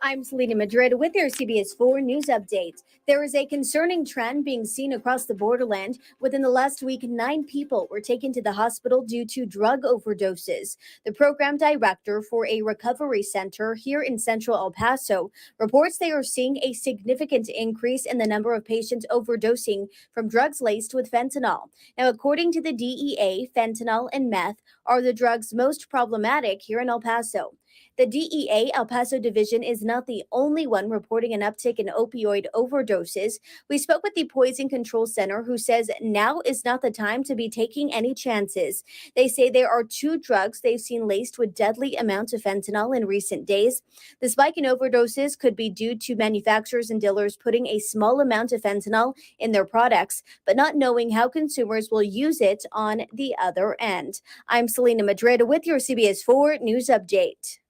Speaker 12: I'm Selena Madrid with your CBS 4 News Update. There is a concerning trend being seen across the borderland. Within the last week, 9 people were taken to the hospital due to drug overdoses. The program director for a recovery center here in central El Paso reports they are seeing a significant increase in the number of patients overdosing from drugs laced with fentanyl. Now, according to the DEA, fentanyl and meth are the drugs most problematic here in El Paso. The DEA El Paso division is not the only one reporting an uptick in opioid overdoses. We spoke with the Poison Control Center, who says now is not the time to be taking any chances. They say there are 2 drugs they've seen laced with deadly amounts of fentanyl in recent days. The spike in overdoses could be due to manufacturers and dealers putting a small amount of fentanyl in their products, but not knowing how consumers will use it on the other end. I'm Selena Madrid with your CBS 4 News Update.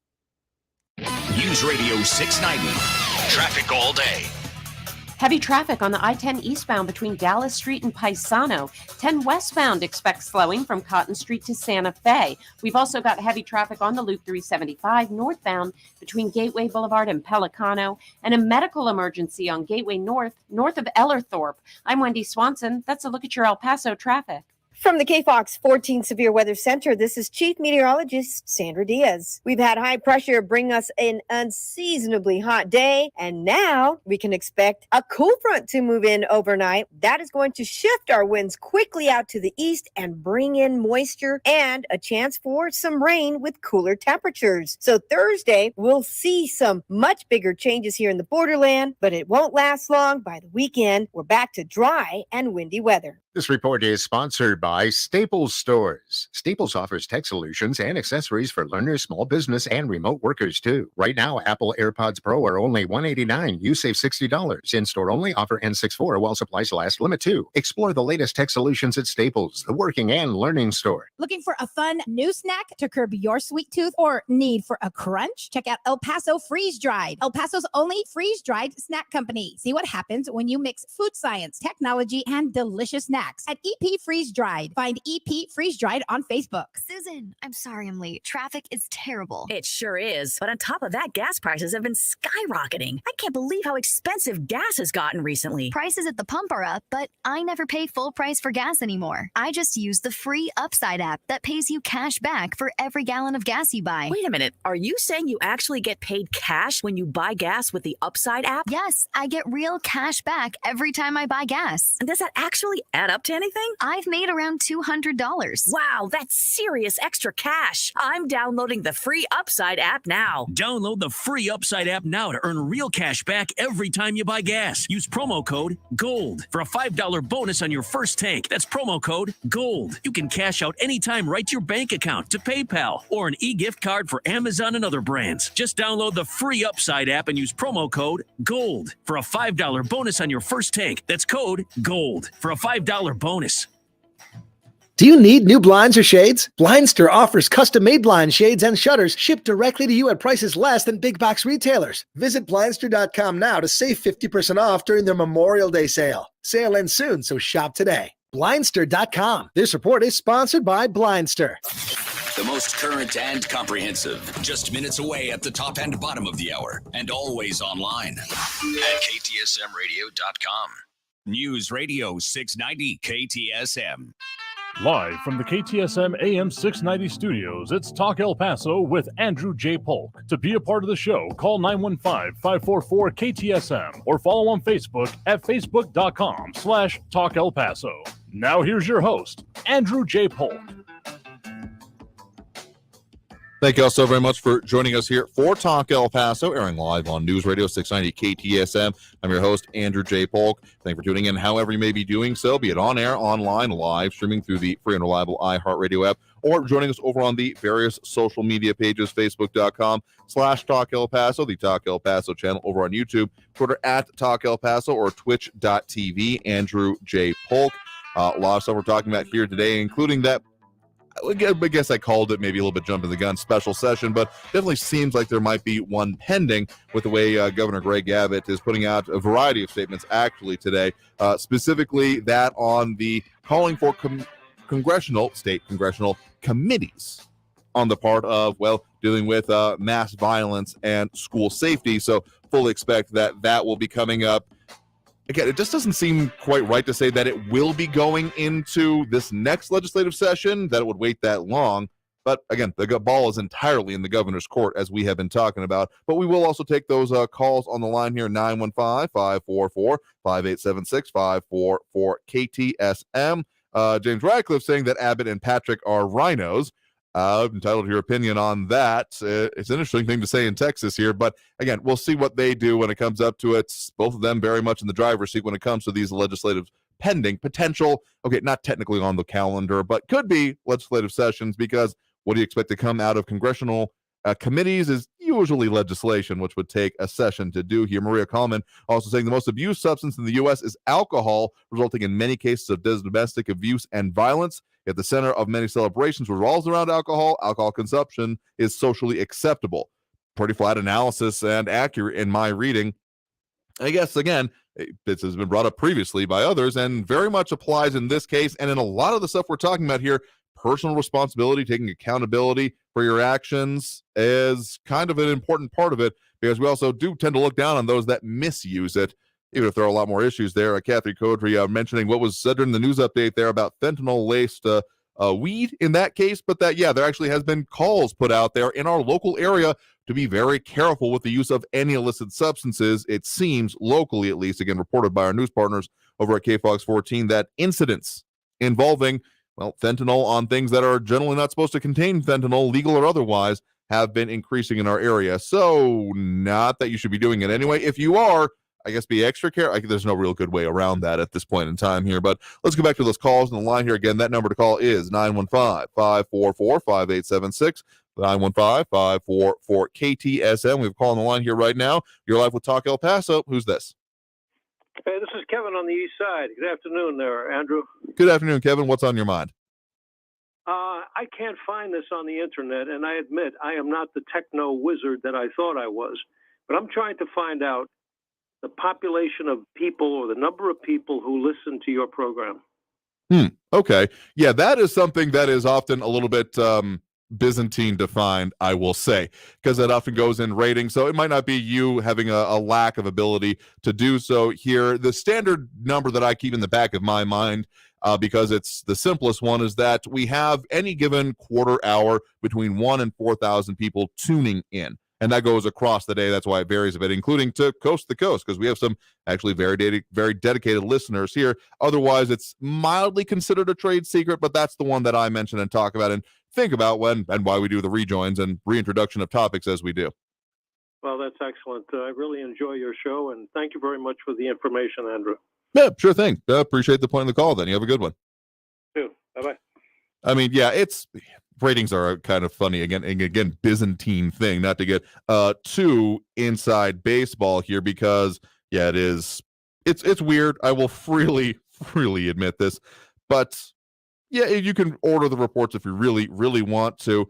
Speaker 2: News Radio 690. Traffic all day.
Speaker 5: Heavy traffic on the I-10 eastbound between Dallas Street and Paisano. 10 westbound expects slowing from Cotton Street to Santa Fe. We've also got heavy traffic on the Loop 375 northbound between Gateway Boulevard and Pelicano, and a medical emergency on Gateway north of Ellerthorpe. I'm Wendy Swanson. That's a look at your El Paso traffic.
Speaker 13: From the KFOX 14 Severe Weather Center, this is Chief Meteorologist Sandra Diaz. We've had high pressure bring us an unseasonably hot day, and now we can expect a cool front to move in overnight. That is going to shift our winds quickly out to the east and bring in moisture and a chance for some rain with cooler temperatures. So Thursday, we'll see some much bigger changes here in the borderland, but it won't last long. By the weekend, we're back to dry and windy weather.
Speaker 14: This report is sponsored by Staples Stores. Staples offers tech solutions and accessories for learners, small business, and remote workers, too. Right now, Apple AirPods Pro are only $189. You save $60. In-store only. Offer N64 while supplies last. Limit 2. Explore the latest tech solutions at Staples, the working and learning store.
Speaker 15: Looking for a fun new snack to curb your sweet tooth or need for a crunch? Check out El Paso Freeze Dried, El Paso's only freeze-dried snack company. See what happens when you mix food science, technology, and delicious snacks at EP Freeze Dried. Find EP Freeze Dried on Facebook.
Speaker 1: Susan, I'm sorry I'm late. Traffic is terrible.
Speaker 6: It sure is. But on top of that, gas prices have been skyrocketing. I can't believe how expensive gas has gotten recently.
Speaker 1: Prices at the pump are up, but I never pay full price for gas anymore. I just use the free Upside app that pays you cash back for every gallon of gas you buy.
Speaker 6: Wait a minute. Are you saying you actually get paid cash when you buy gas with the Upside app?
Speaker 1: Yes, I get real cash back every time I buy gas.
Speaker 6: And does that actually add up to anything?
Speaker 1: I've made around $200.
Speaker 6: Wow, that's serious extra cash. I'm downloading the free Upside app now.
Speaker 19: Download the free Upside app now to earn real cash back every time you buy gas. Use promo code GOLD for a $5 bonus on your first tank. That's promo code GOLD. You can cash out anytime right to your bank account, to PayPal, or an e-gift card for Amazon and other brands. Just download the free Upside app and use promo code GOLD for a $5 bonus on your first tank. That's code GOLD for a $5 bonus.
Speaker 16: Do you need new blinds or shades? Blindster offers custom-made blind shades and shutters shipped directly to you at prices less than big box retailers. Visit Blindster.com now to save 50% off during their Memorial Day sale. Sale ends soon, so shop today. Blindster.com. This report is sponsored by Blindster.
Speaker 2: The most current and comprehensive. Just minutes away at the top and bottom of the hour, and always online at KTSMradio.com. News Radio 690 KTSM.
Speaker 3: Live from the KTSM AM 690 studios, it's Talk El Paso with Andrew J. Polk. To be a part of the show, call 915-544-KTSM or follow on Facebook at facebook.com/Talk El Paso. Now here's your host, Andrew J. Polk.
Speaker 4: Thank you all so very much for joining us here for Talk El Paso, airing live on News Radio 690 KTSM. I'm your host, Andrew J. Polk. Thank you for tuning in however you may be doing so, be it on air, online, live, streaming through the free and reliable iHeartRadio app, or joining us over on the various social media pages, facebook.com/Talk El Paso, the Talk El Paso channel over on YouTube, Twitter at Talk El Paso, or twitch.tv, Andrew J. Polk. A lot of stuff we're talking about here today, including that, I guess I called it maybe a little bit jumping the gun special session, but definitely seems like there might be one pending with the way Governor Greg Abbott is putting out a variety of statements actually today, specifically that on the calling for state congressional committees on the part of, well, dealing with mass violence and school safety. So fully expect that will be coming up. Again, it just doesn't seem quite right to say that it will be going into this next legislative session, that it would wait that long. But again, the ball is entirely in the governor's court, as we have been talking about. But we will also take those calls on the line here, 915-544-5876-544-KTSM. James Radcliffe saying that Abbott and Patrick are rhinos. Entitled to your opinion on that. It's an interesting thing to say in Texas here, but again, we'll see what they do when it comes up to it. Both of them very much in the driver's seat when it comes to these legislative pending potential, okay, not technically on the calendar, but could be legislative sessions, because what do you expect to come out of congressional committees is usually legislation, which would take a session to do here. Maria Coleman also saying the most abused substance in the U.S. is alcohol, resulting in many cases of domestic abuse and violence. At the center of many celebrations revolves around alcohol. Alcohol consumption is socially acceptable. Pretty flat analysis and accurate in my reading. I guess, again, this has been brought up previously by others and very much applies in this case. And in a lot of the stuff we're talking about here, personal responsibility, taking accountability for your actions is kind of an important part of it, because we also do tend to look down on those that misuse it, even if there are a lot more issues there. Kathy Codry mentioning what was said during the news update there about fentanyl-laced weed in that case, but that, yeah, there actually has been calls put out there in our local area to be very careful with the use of any illicit substances. It seems, locally at least, again, reported by our news partners over at KFOX 14, that incidents involving, well, fentanyl on things that are generally not supposed to contain fentanyl, legal or otherwise, have been increasing in our area. So not that you should be doing it anyway. If you are, I guess be extra careful. There's no real good way around that at this point in time here. But let's go back to those calls on the line here. Again, that number to call is 915-544-5876, 915-544-KTSM. We have a call on the line here right now. You're live with Talk El Paso. Who's this?
Speaker 7: Hey, this is Kevin on the east side. Good afternoon there, Andrew.
Speaker 4: Good afternoon, Kevin. What's on your mind?
Speaker 7: I can't find this on the internet, and I admit I am not the techno wizard that I thought I was, but I'm trying to find out the population of people or the number of people who listen to your program.
Speaker 4: Okay. Yeah, that is something that is often a little bit Byzantine defined, I will say, because that often goes in rating. So it might not be you having a lack of ability to do so here. The standard number that I keep in the back of my mind, because it's the simplest one, is that we have any given quarter hour between 1,000 and 4,000 people tuning in. And that goes across the day. That's why it varies a bit, including to coast, because we have some actually very dedicated listeners here. Otherwise, it's mildly considered a trade secret, but that's the one that I mention and talk about and think about when and why we do the rejoins and reintroduction of topics as we do.
Speaker 7: Well, that's excellent. I really enjoy your show, and thank you very much for the information, Andrew.
Speaker 4: Yeah, sure thing. Appreciate the point of the call, then. You have a good one.
Speaker 7: You too. Bye-bye.
Speaker 4: I mean, yeah, ratings are a kind of funny, again, Byzantine thing, not to get too inside baseball here, because, yeah, it's weird. I will freely admit this, but yeah, you can order the reports if you really, really want to,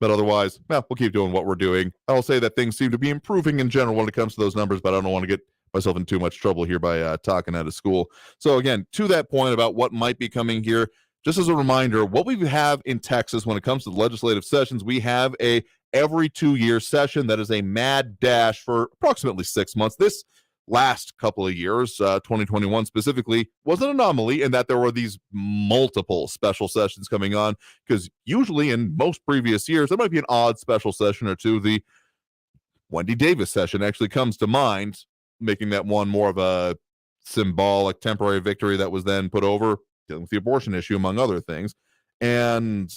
Speaker 4: but otherwise, we'll keep doing what we're doing. I'll say that things seem to be improving in general when it comes to those numbers, but I don't want to get myself in too much trouble here by talking out of school. So again, to that point about what might be coming here, just as a reminder, what we have in Texas when it comes to the legislative sessions, we have a every 2-year session that is a mad dash for approximately 6 months. This last couple of years, 2021 specifically, was an anomaly in that there were these multiple special sessions coming on, because usually in most previous years, there might be an odd special session or two. The Wendy Davis session actually comes to mind, making that one more of a symbolic temporary victory that was then put over, dealing with the abortion issue, among other things. And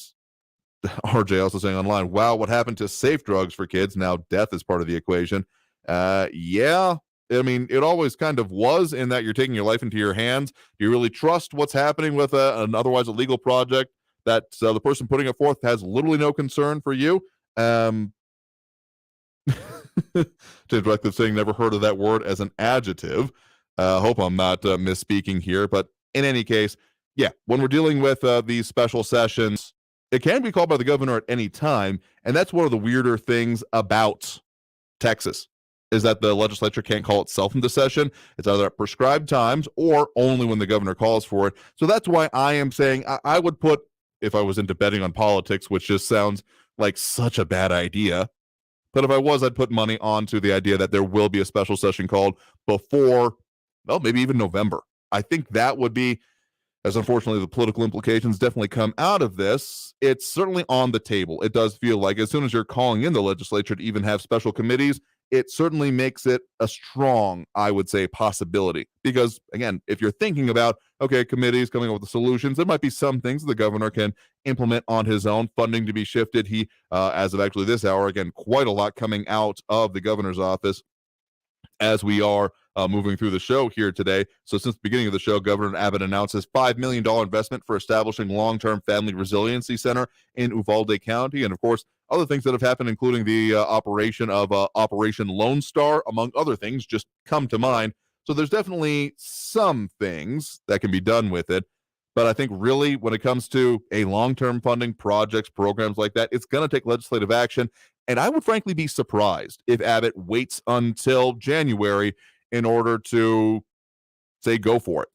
Speaker 4: RJ also saying online, wow, what happened to safe drugs for kids? Now death is part of the equation. Yeah, I mean, it always kind of was, in that you're taking your life into your hands. Do you really trust what's happening with an otherwise illegal project that the person putting it forth has literally no concern for you? James Radcliffe saying never heard of that word as an adjective. Hope I'm not misspeaking here, but in any case, yeah, when we're dealing with these special sessions, it can be called by the governor at any time, and that's one of the weirder things about Texas, is that the legislature can't call itself into session. It's either at prescribed times or only when the governor calls for it. So that's why I am saying I would put, if I was into betting on politics, which just sounds like such a bad idea, but if I was, I'd put money onto the idea that there will be a special session called before, well, maybe even November. I think that would be, as unfortunately the political implications definitely come out of this, it's certainly on the table. It does feel like as soon as you're calling in the legislature to even have special committees, it certainly makes it a strong, I would say, possibility. Because, again, if you're thinking about, okay, committees coming up with the solutions, there might be some things the governor can implement on his own, funding to be shifted. He, as of actually this hour, again, quite a lot coming out of the governor's office as we are moving through the show here today. So since the beginning of the show, Governor Abbott announced his $5 million investment for establishing long-term family resiliency center in Uvalde County. And of course, other things that have happened, including the operation of Operation Lone Star, among other things, just come to mind. So there's definitely some things that can be done with it. But I think really when it comes to a long-term funding, projects, programs like that, it's going to take legislative action. And I would frankly be surprised if Abbott waits until January in order to, say, go for it.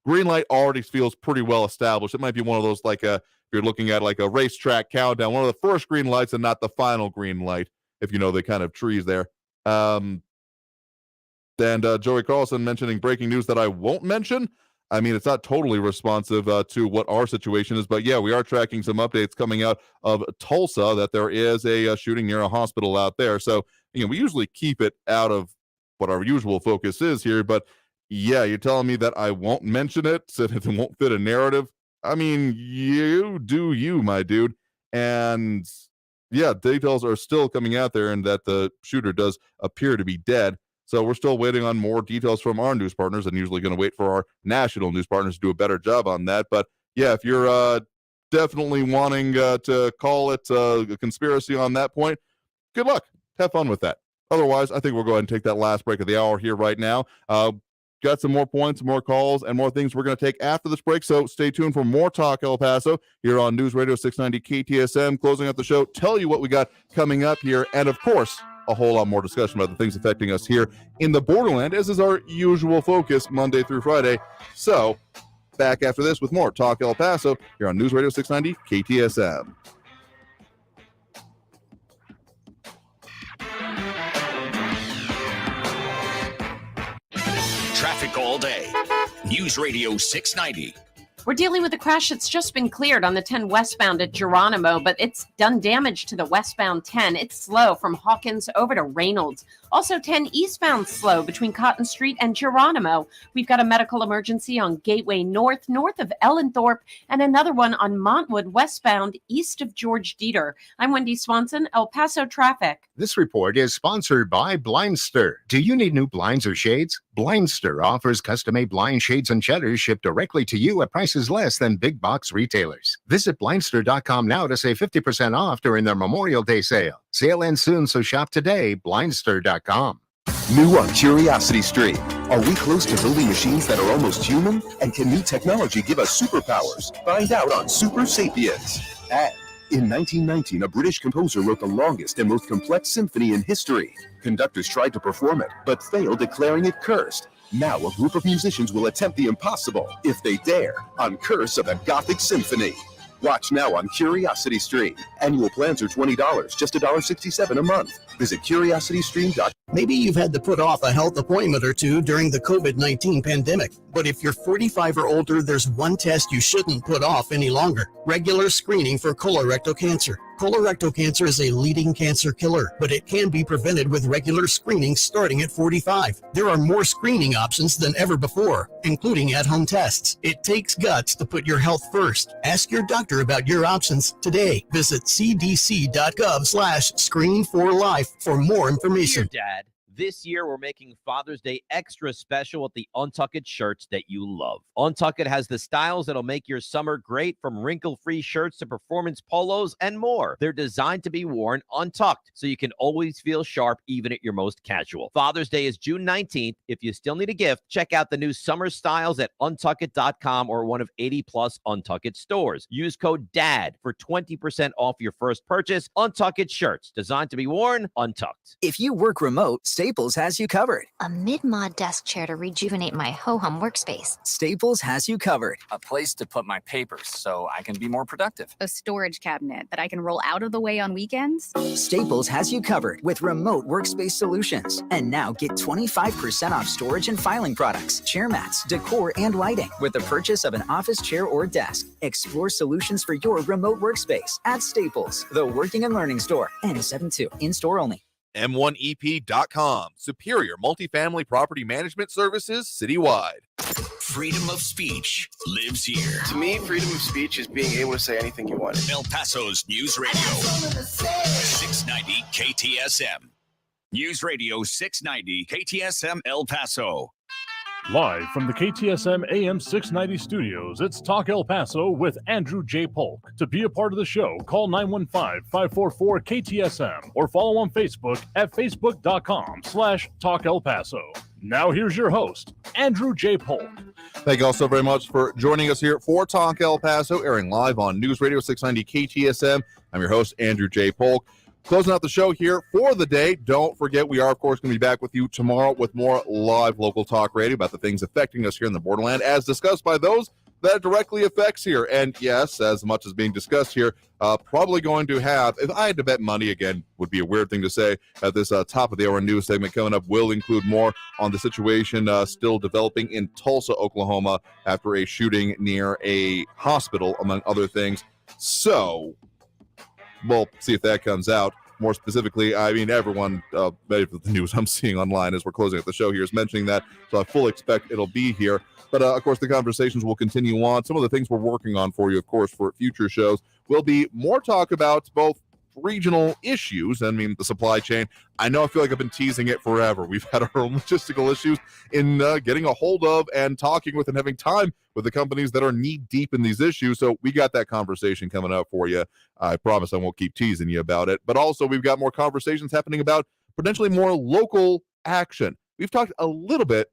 Speaker 4: Green light already feels pretty well established. It might be one of those, like if you're looking at like a racetrack countdown, one of the first green lights and not the final green light, if you know the kind of trees there. And Joey Carlson mentioning breaking news that I won't mention. I mean, it's not totally responsive to what our situation is, but yeah, we are tracking some updates coming out of Tulsa that there is a shooting near a hospital out there. So, we usually keep it out of what our usual focus is here, but yeah, you're telling me that I won't mention it, so it won't fit a narrative. I mean, you do you, my dude. And yeah, details are still coming out there, and that the shooter does appear to be dead. So we're still waiting on more details from our news partners, and usually going to wait for our national news partners to do a better job on that. But yeah, if you're definitely wanting to call it a conspiracy on that point, good luck. Have fun with that. Otherwise, I think we'll go ahead and take that last break of the hour here right now. Got some more points, more calls, and more things we're going to take after this break. So stay tuned for more Talk El Paso here on News Radio 690 KTSM. Closing out the show, tell you what we got coming up here. And of course, a whole lot more discussion about the things affecting us here in the borderland, as is our usual focus Monday through Friday. So back after this with more Talk El Paso here on News Radio 690 KTSM.
Speaker 2: Traffic all day. News Radio 690.
Speaker 5: We're dealing with a crash that's just been cleared on the 10 westbound at Geronimo, but it's done damage to the westbound 10. It's slow from Hawkins over to Reynolds. Also 10 eastbound slow between Cotton Street and Geronimo. We've got a medical emergency on Gateway North of Ellenthorpe, and another one on Montwood westbound east of George Dieter. I'm Wendy Swanson, El Paso Traffic.
Speaker 14: This report is sponsored by Blindster. Do you need new blinds or shades? Blindster offers custom-made blind shades and shutters shipped directly to you at prices less than big box retailers. Visit Blindster.com now to save 50% off during their Memorial Day sale. Sale ends soon, so shop today. Blindster.com.
Speaker 11: New on Curiosity Street. Are we close to building machines that are almost human? And can new technology give us superpowers? Find out on Super Sapiens. And in 1919, a British composer wrote the longest and most complex symphony in history. Conductors tried to perform it, but failed, declaring it cursed. Now a group of musicians will attempt the impossible, if they dare, on Curse of the Gothic Symphony. Watch now on Curiosity Stream. Annual plans are $20, just $1.67 a month. Visit curiositystream.com.
Speaker 8: Maybe you've had to put off a health appointment or two during the COVID-19 pandemic. But if you're 45 or older, there's one test you shouldn't put off any longer: regular screening for colorectal cancer. Colorectal cancer is a leading cancer killer, but it can be prevented with regular screening starting at 45. There are more screening options than ever before, including at-home tests. It takes guts to put your health first. Ask your doctor about your options today. Visit cdc.gov/screen4life for more information.
Speaker 17: Dear Dad, this year we're making Father's Day extra special with the Untucked shirts that you love. Untucked has the styles that'll make your summer great, from wrinkle-free shirts to performance polos and more. They're designed to be worn untucked, so you can always feel sharp even at your most casual. Father's Day is June 19th. If you still need a gift, check out the new summer styles at untuckit.com or one of 80+ Untucked stores. Use code DAD for 20% off your first purchase. Untucked shirts, designed to be worn untucked.
Speaker 18: If you work remote, Staples has you covered.
Speaker 20: A mid-mod desk chair to rejuvenate my ho-hum workspace.
Speaker 18: Staples has you covered.
Speaker 21: A place to put my papers so I can be more productive.
Speaker 26: A storage cabinet that I can roll out of the way on weekends.
Speaker 18: Staples has you covered with remote workspace solutions. And now get 25% off storage and filing products, chair mats, decor, and lighting with the purchase of an office chair or desk. Explore solutions for your remote workspace at Staples, the working and learning store. N72, in-store only.
Speaker 4: M1EP.com. Superior multifamily property management services citywide.
Speaker 2: Freedom of speech lives here.
Speaker 27: To me, freedom of speech is being able to say anything you want.
Speaker 2: El Paso's News Radio 690 KTSM. News Radio 690 KTSM El Paso.
Speaker 3: Live from the KTSM AM 690 studios, it's Talk El Paso with Andrew J. Polk. To be a part of the show, call 915-544-KTSM or follow on Facebook at facebook.com/Talk El Paso. Now here's your host, Andrew J. Polk.
Speaker 4: Thank you all so very much for joining us here for Talk El Paso, airing live on News Radio 690 KTSM. I'm your host, Andrew J. Polk. Closing out the show here for the day. Don't forget, we are, of course, going to be back with you tomorrow with more live local talk radio about the things affecting us here in the borderland, as discussed by those that it directly affects here. And yes, as much as being discussed here, probably going to have, if I had to bet money, again, would be a weird thing to say, at this top of the hour news segment coming up will include more on the situation still developing in Tulsa, Oklahoma, after a shooting near a hospital, among other things. So we'll see if that comes out. More specifically, I mean, everyone, the news I'm seeing online as we're closing out the show here is mentioning that, so I fully expect it'll be here. But, of course, the conversations will continue on. Some of the things we're working on for you, of course, for future shows will be more talk about both regional issues. I mean, the supply chain. I know I feel like I've been teasing it forever. We've had our own logistical issues in getting a hold of and talking with and having time with the companies that are knee deep in these issues. So we got that conversation coming up for you. I promise I won't keep teasing you about it. But also we've got more conversations happening about potentially more local action. We've talked a little bit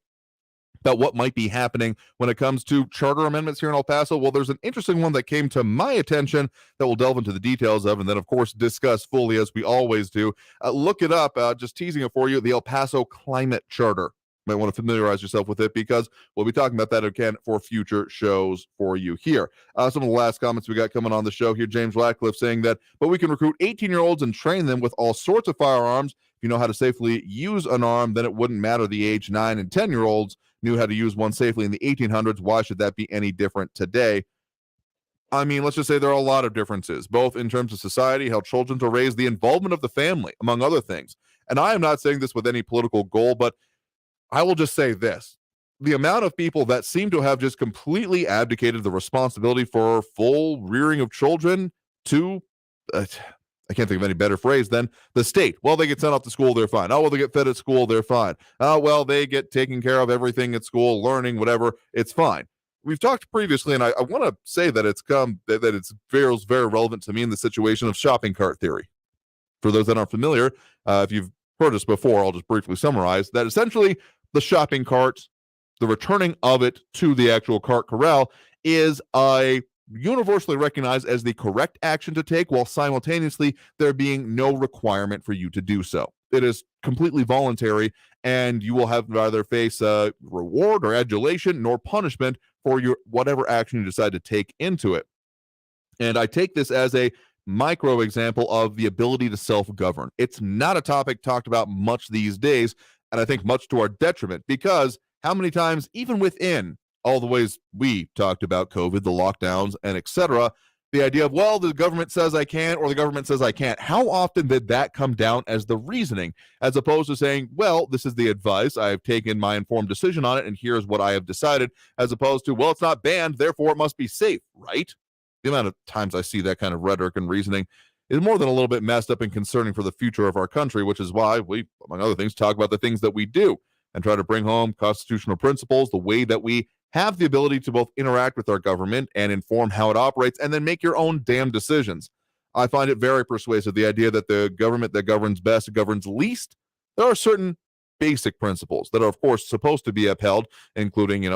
Speaker 4: about what might be happening when it comes to charter amendments here in El Paso. Well, there's an interesting one that came to my attention that we'll delve into the details of and then, of course, discuss fully as we always do. Look it up, just teasing it for you, the El Paso Climate Charter. You might want to familiarize yourself with it because we'll be talking about that again for future shows for you here. Some of the last comments we got coming on the show here, James Radcliffe saying that, but we can recruit 18-year-olds and train them with all sorts of firearms. If you know how to safely use an arm, then it wouldn't matter the age. 9 and 10-year-olds knew how to use one safely in the 1800s. Why should that be any different today? I mean, let's just say there are a lot of differences, both in terms of society, how children are raised, the involvement of the family, among other things. And I am not saying this with any political goal, but I will just say this. The amount of people that seem to have just completely abdicated the responsibility for full rearing of children to, I can't think of any better phrase than the state. Well, they get sent off to school, they're fine. Oh, well, they get fed at school, they're fine. Oh, well, they get taken care of everything at school, learning, whatever, it's fine. We've talked previously, and I want to say that it's very, very relevant to me in the situation of shopping cart theory. For those that aren't familiar, if you've heard us before, I'll just briefly summarize that essentially the shopping cart, the returning of it to the actual cart corral is universally recognized as the correct action to take, while simultaneously there being no requirement for you to do so. It is completely voluntary, and you will have neither face reward or adulation nor punishment for your whatever action you decide to take into it. And I take this as a micro example of the ability to self-govern. It's not a topic talked about much these days, and I think much to our detriment, because how many times, even within all the ways we talked about COVID, the lockdowns, and etc., the idea of, well, the government says I can, or the government says I can't. How often did that come down as the reasoning, as opposed to saying, well, this is the advice, I've taken my informed decision on it, and here's what I have decided, as opposed to, well, it's not banned, therefore it must be safe, right? The amount of times I see that kind of rhetoric and reasoning is more than a little bit messed up and concerning for the future of our country, which is why we, among other things, talk about the things that we do and try to bring home constitutional principles, the way that we have the ability to both interact with our government and inform how it operates, and then make your own damn decisions. I find it very persuasive, the idea that the government that governs best governs least. There are certain basic principles that are, of course, supposed to be upheld, including,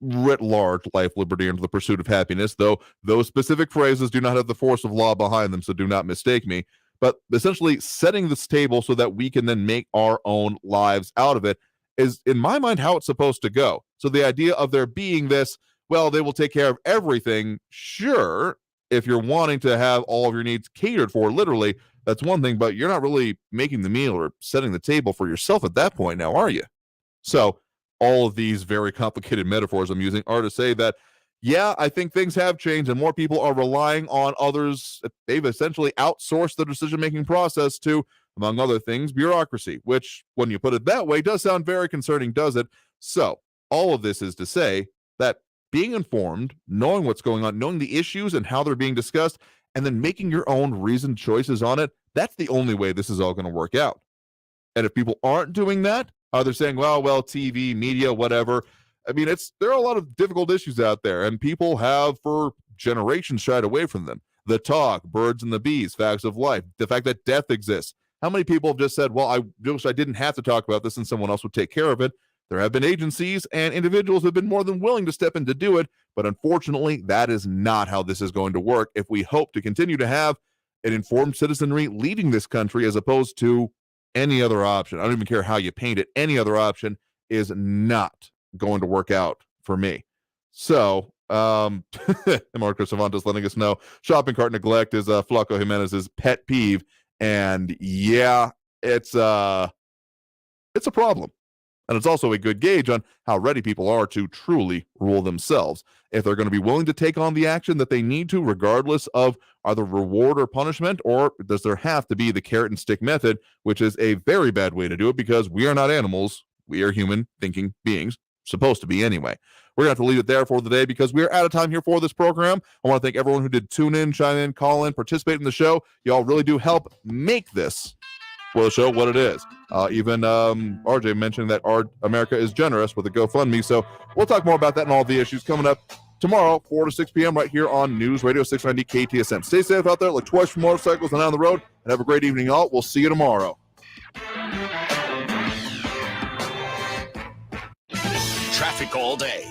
Speaker 4: writ large life, liberty, and the pursuit of happiness, though those specific phrases do not have the force of law behind them, so do not mistake me. But essentially setting this table so that we can then make our own lives out of it is, in my mind, how it's supposed to go. So the idea of there being this, well, they will take care of everything, sure, if you're wanting to have all of your needs catered for, literally, that's one thing, but you're not really making the meal or setting the table for yourself at that point now, are you? So all of these very complicated metaphors I'm using are to say that, yeah, I think things have changed and more people are relying on others. They've essentially outsourced the decision-making process to, among other things, bureaucracy, which, when you put it that way, does sound very concerning, does it? So all of this is to say that being informed, knowing what's going on, knowing the issues and how they're being discussed, and then making your own reasoned choices on it, that's the only way this is all going to work out. And if people aren't doing that, they're saying, well, TV, media, whatever. I mean, there are a lot of difficult issues out there, and people have for generations shied away from them. The talk, birds and the bees, facts of life, the fact that death exists. How many people have just said, well, I wish I didn't have to talk about this and someone else would take care of it? There have been agencies and individuals who have been more than willing to step in to do it, but unfortunately, that is not how this is going to work if we hope to continue to have an informed citizenry leading this country as opposed to any other option. I don't even care how you paint it. Any other option is not going to work out for me. So, Marcus Savantes letting us know shopping cart neglect is Flaco Jimenez's pet peeve. And yeah, it's a problem. And it's also a good gauge on how ready people are to truly rule themselves. If they're going to be willing to take on the action that they need to, regardless of either reward or punishment, or does there have to be the carrot and stick method, which is a very bad way to do it because we are not animals. We are human thinking beings, supposed to be anyway. We're going to have to leave it there for the day because we are out of time here for this program. I want to thank everyone who did tune in, chime in, call in, participate in the show. Y'all really do help make this will show what it is. Even RJ mentioned that our America is generous with a GoFundMe. So we'll talk more about that and all the issues coming up tomorrow, 4 to 6 p.m. right here on News Radio 690 KTSM. Stay safe out there. Look twice for motorcycles and on the road. And have a great evening, y'all. We'll see you tomorrow.
Speaker 2: Traffic all day.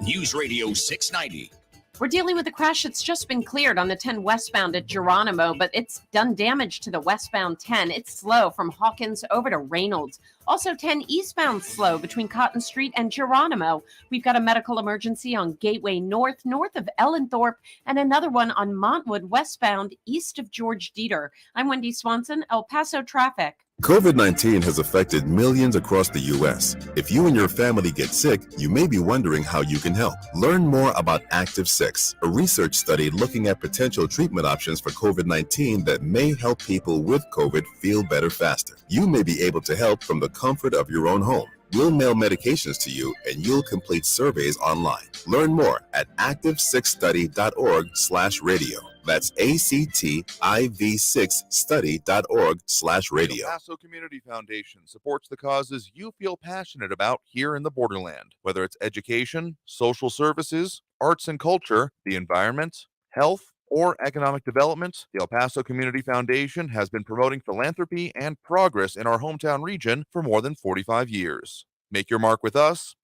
Speaker 2: News Radio 690.
Speaker 5: We're dealing with a crash that's just been cleared on the 10 westbound at Geronimo, but it's done damage to the westbound 10. It's slow from Hawkins over to Reynolds. Also 10 eastbound slow between Cotton Street and Geronimo. We've got a medical emergency on Gateway north of Ellenthorpe, and another one on Montwood westbound east of George Dieter. I'm Wendy Swanson, El Paso Traffic.
Speaker 11: COVID-19 has affected millions across the U.S. If you and your family get sick, you may be wondering how you can help. Learn more about Active 6, a research study looking at potential treatment options for COVID-19 that may help people with COVID feel better faster. You may be able to help from the comfort of your own home. We'll mail medications to you and you'll complete surveys online. Learn more at active6study.org/radio. That's ACTIV6study.org/radio.
Speaker 4: The El Paso Community Foundation supports the causes you feel passionate about here in the borderland, whether it's education, social services, arts and culture, the environment, health, or economic development. The El Paso Community Foundation has been promoting philanthropy and progress in our hometown region for more than 45 years. Make your mark with us.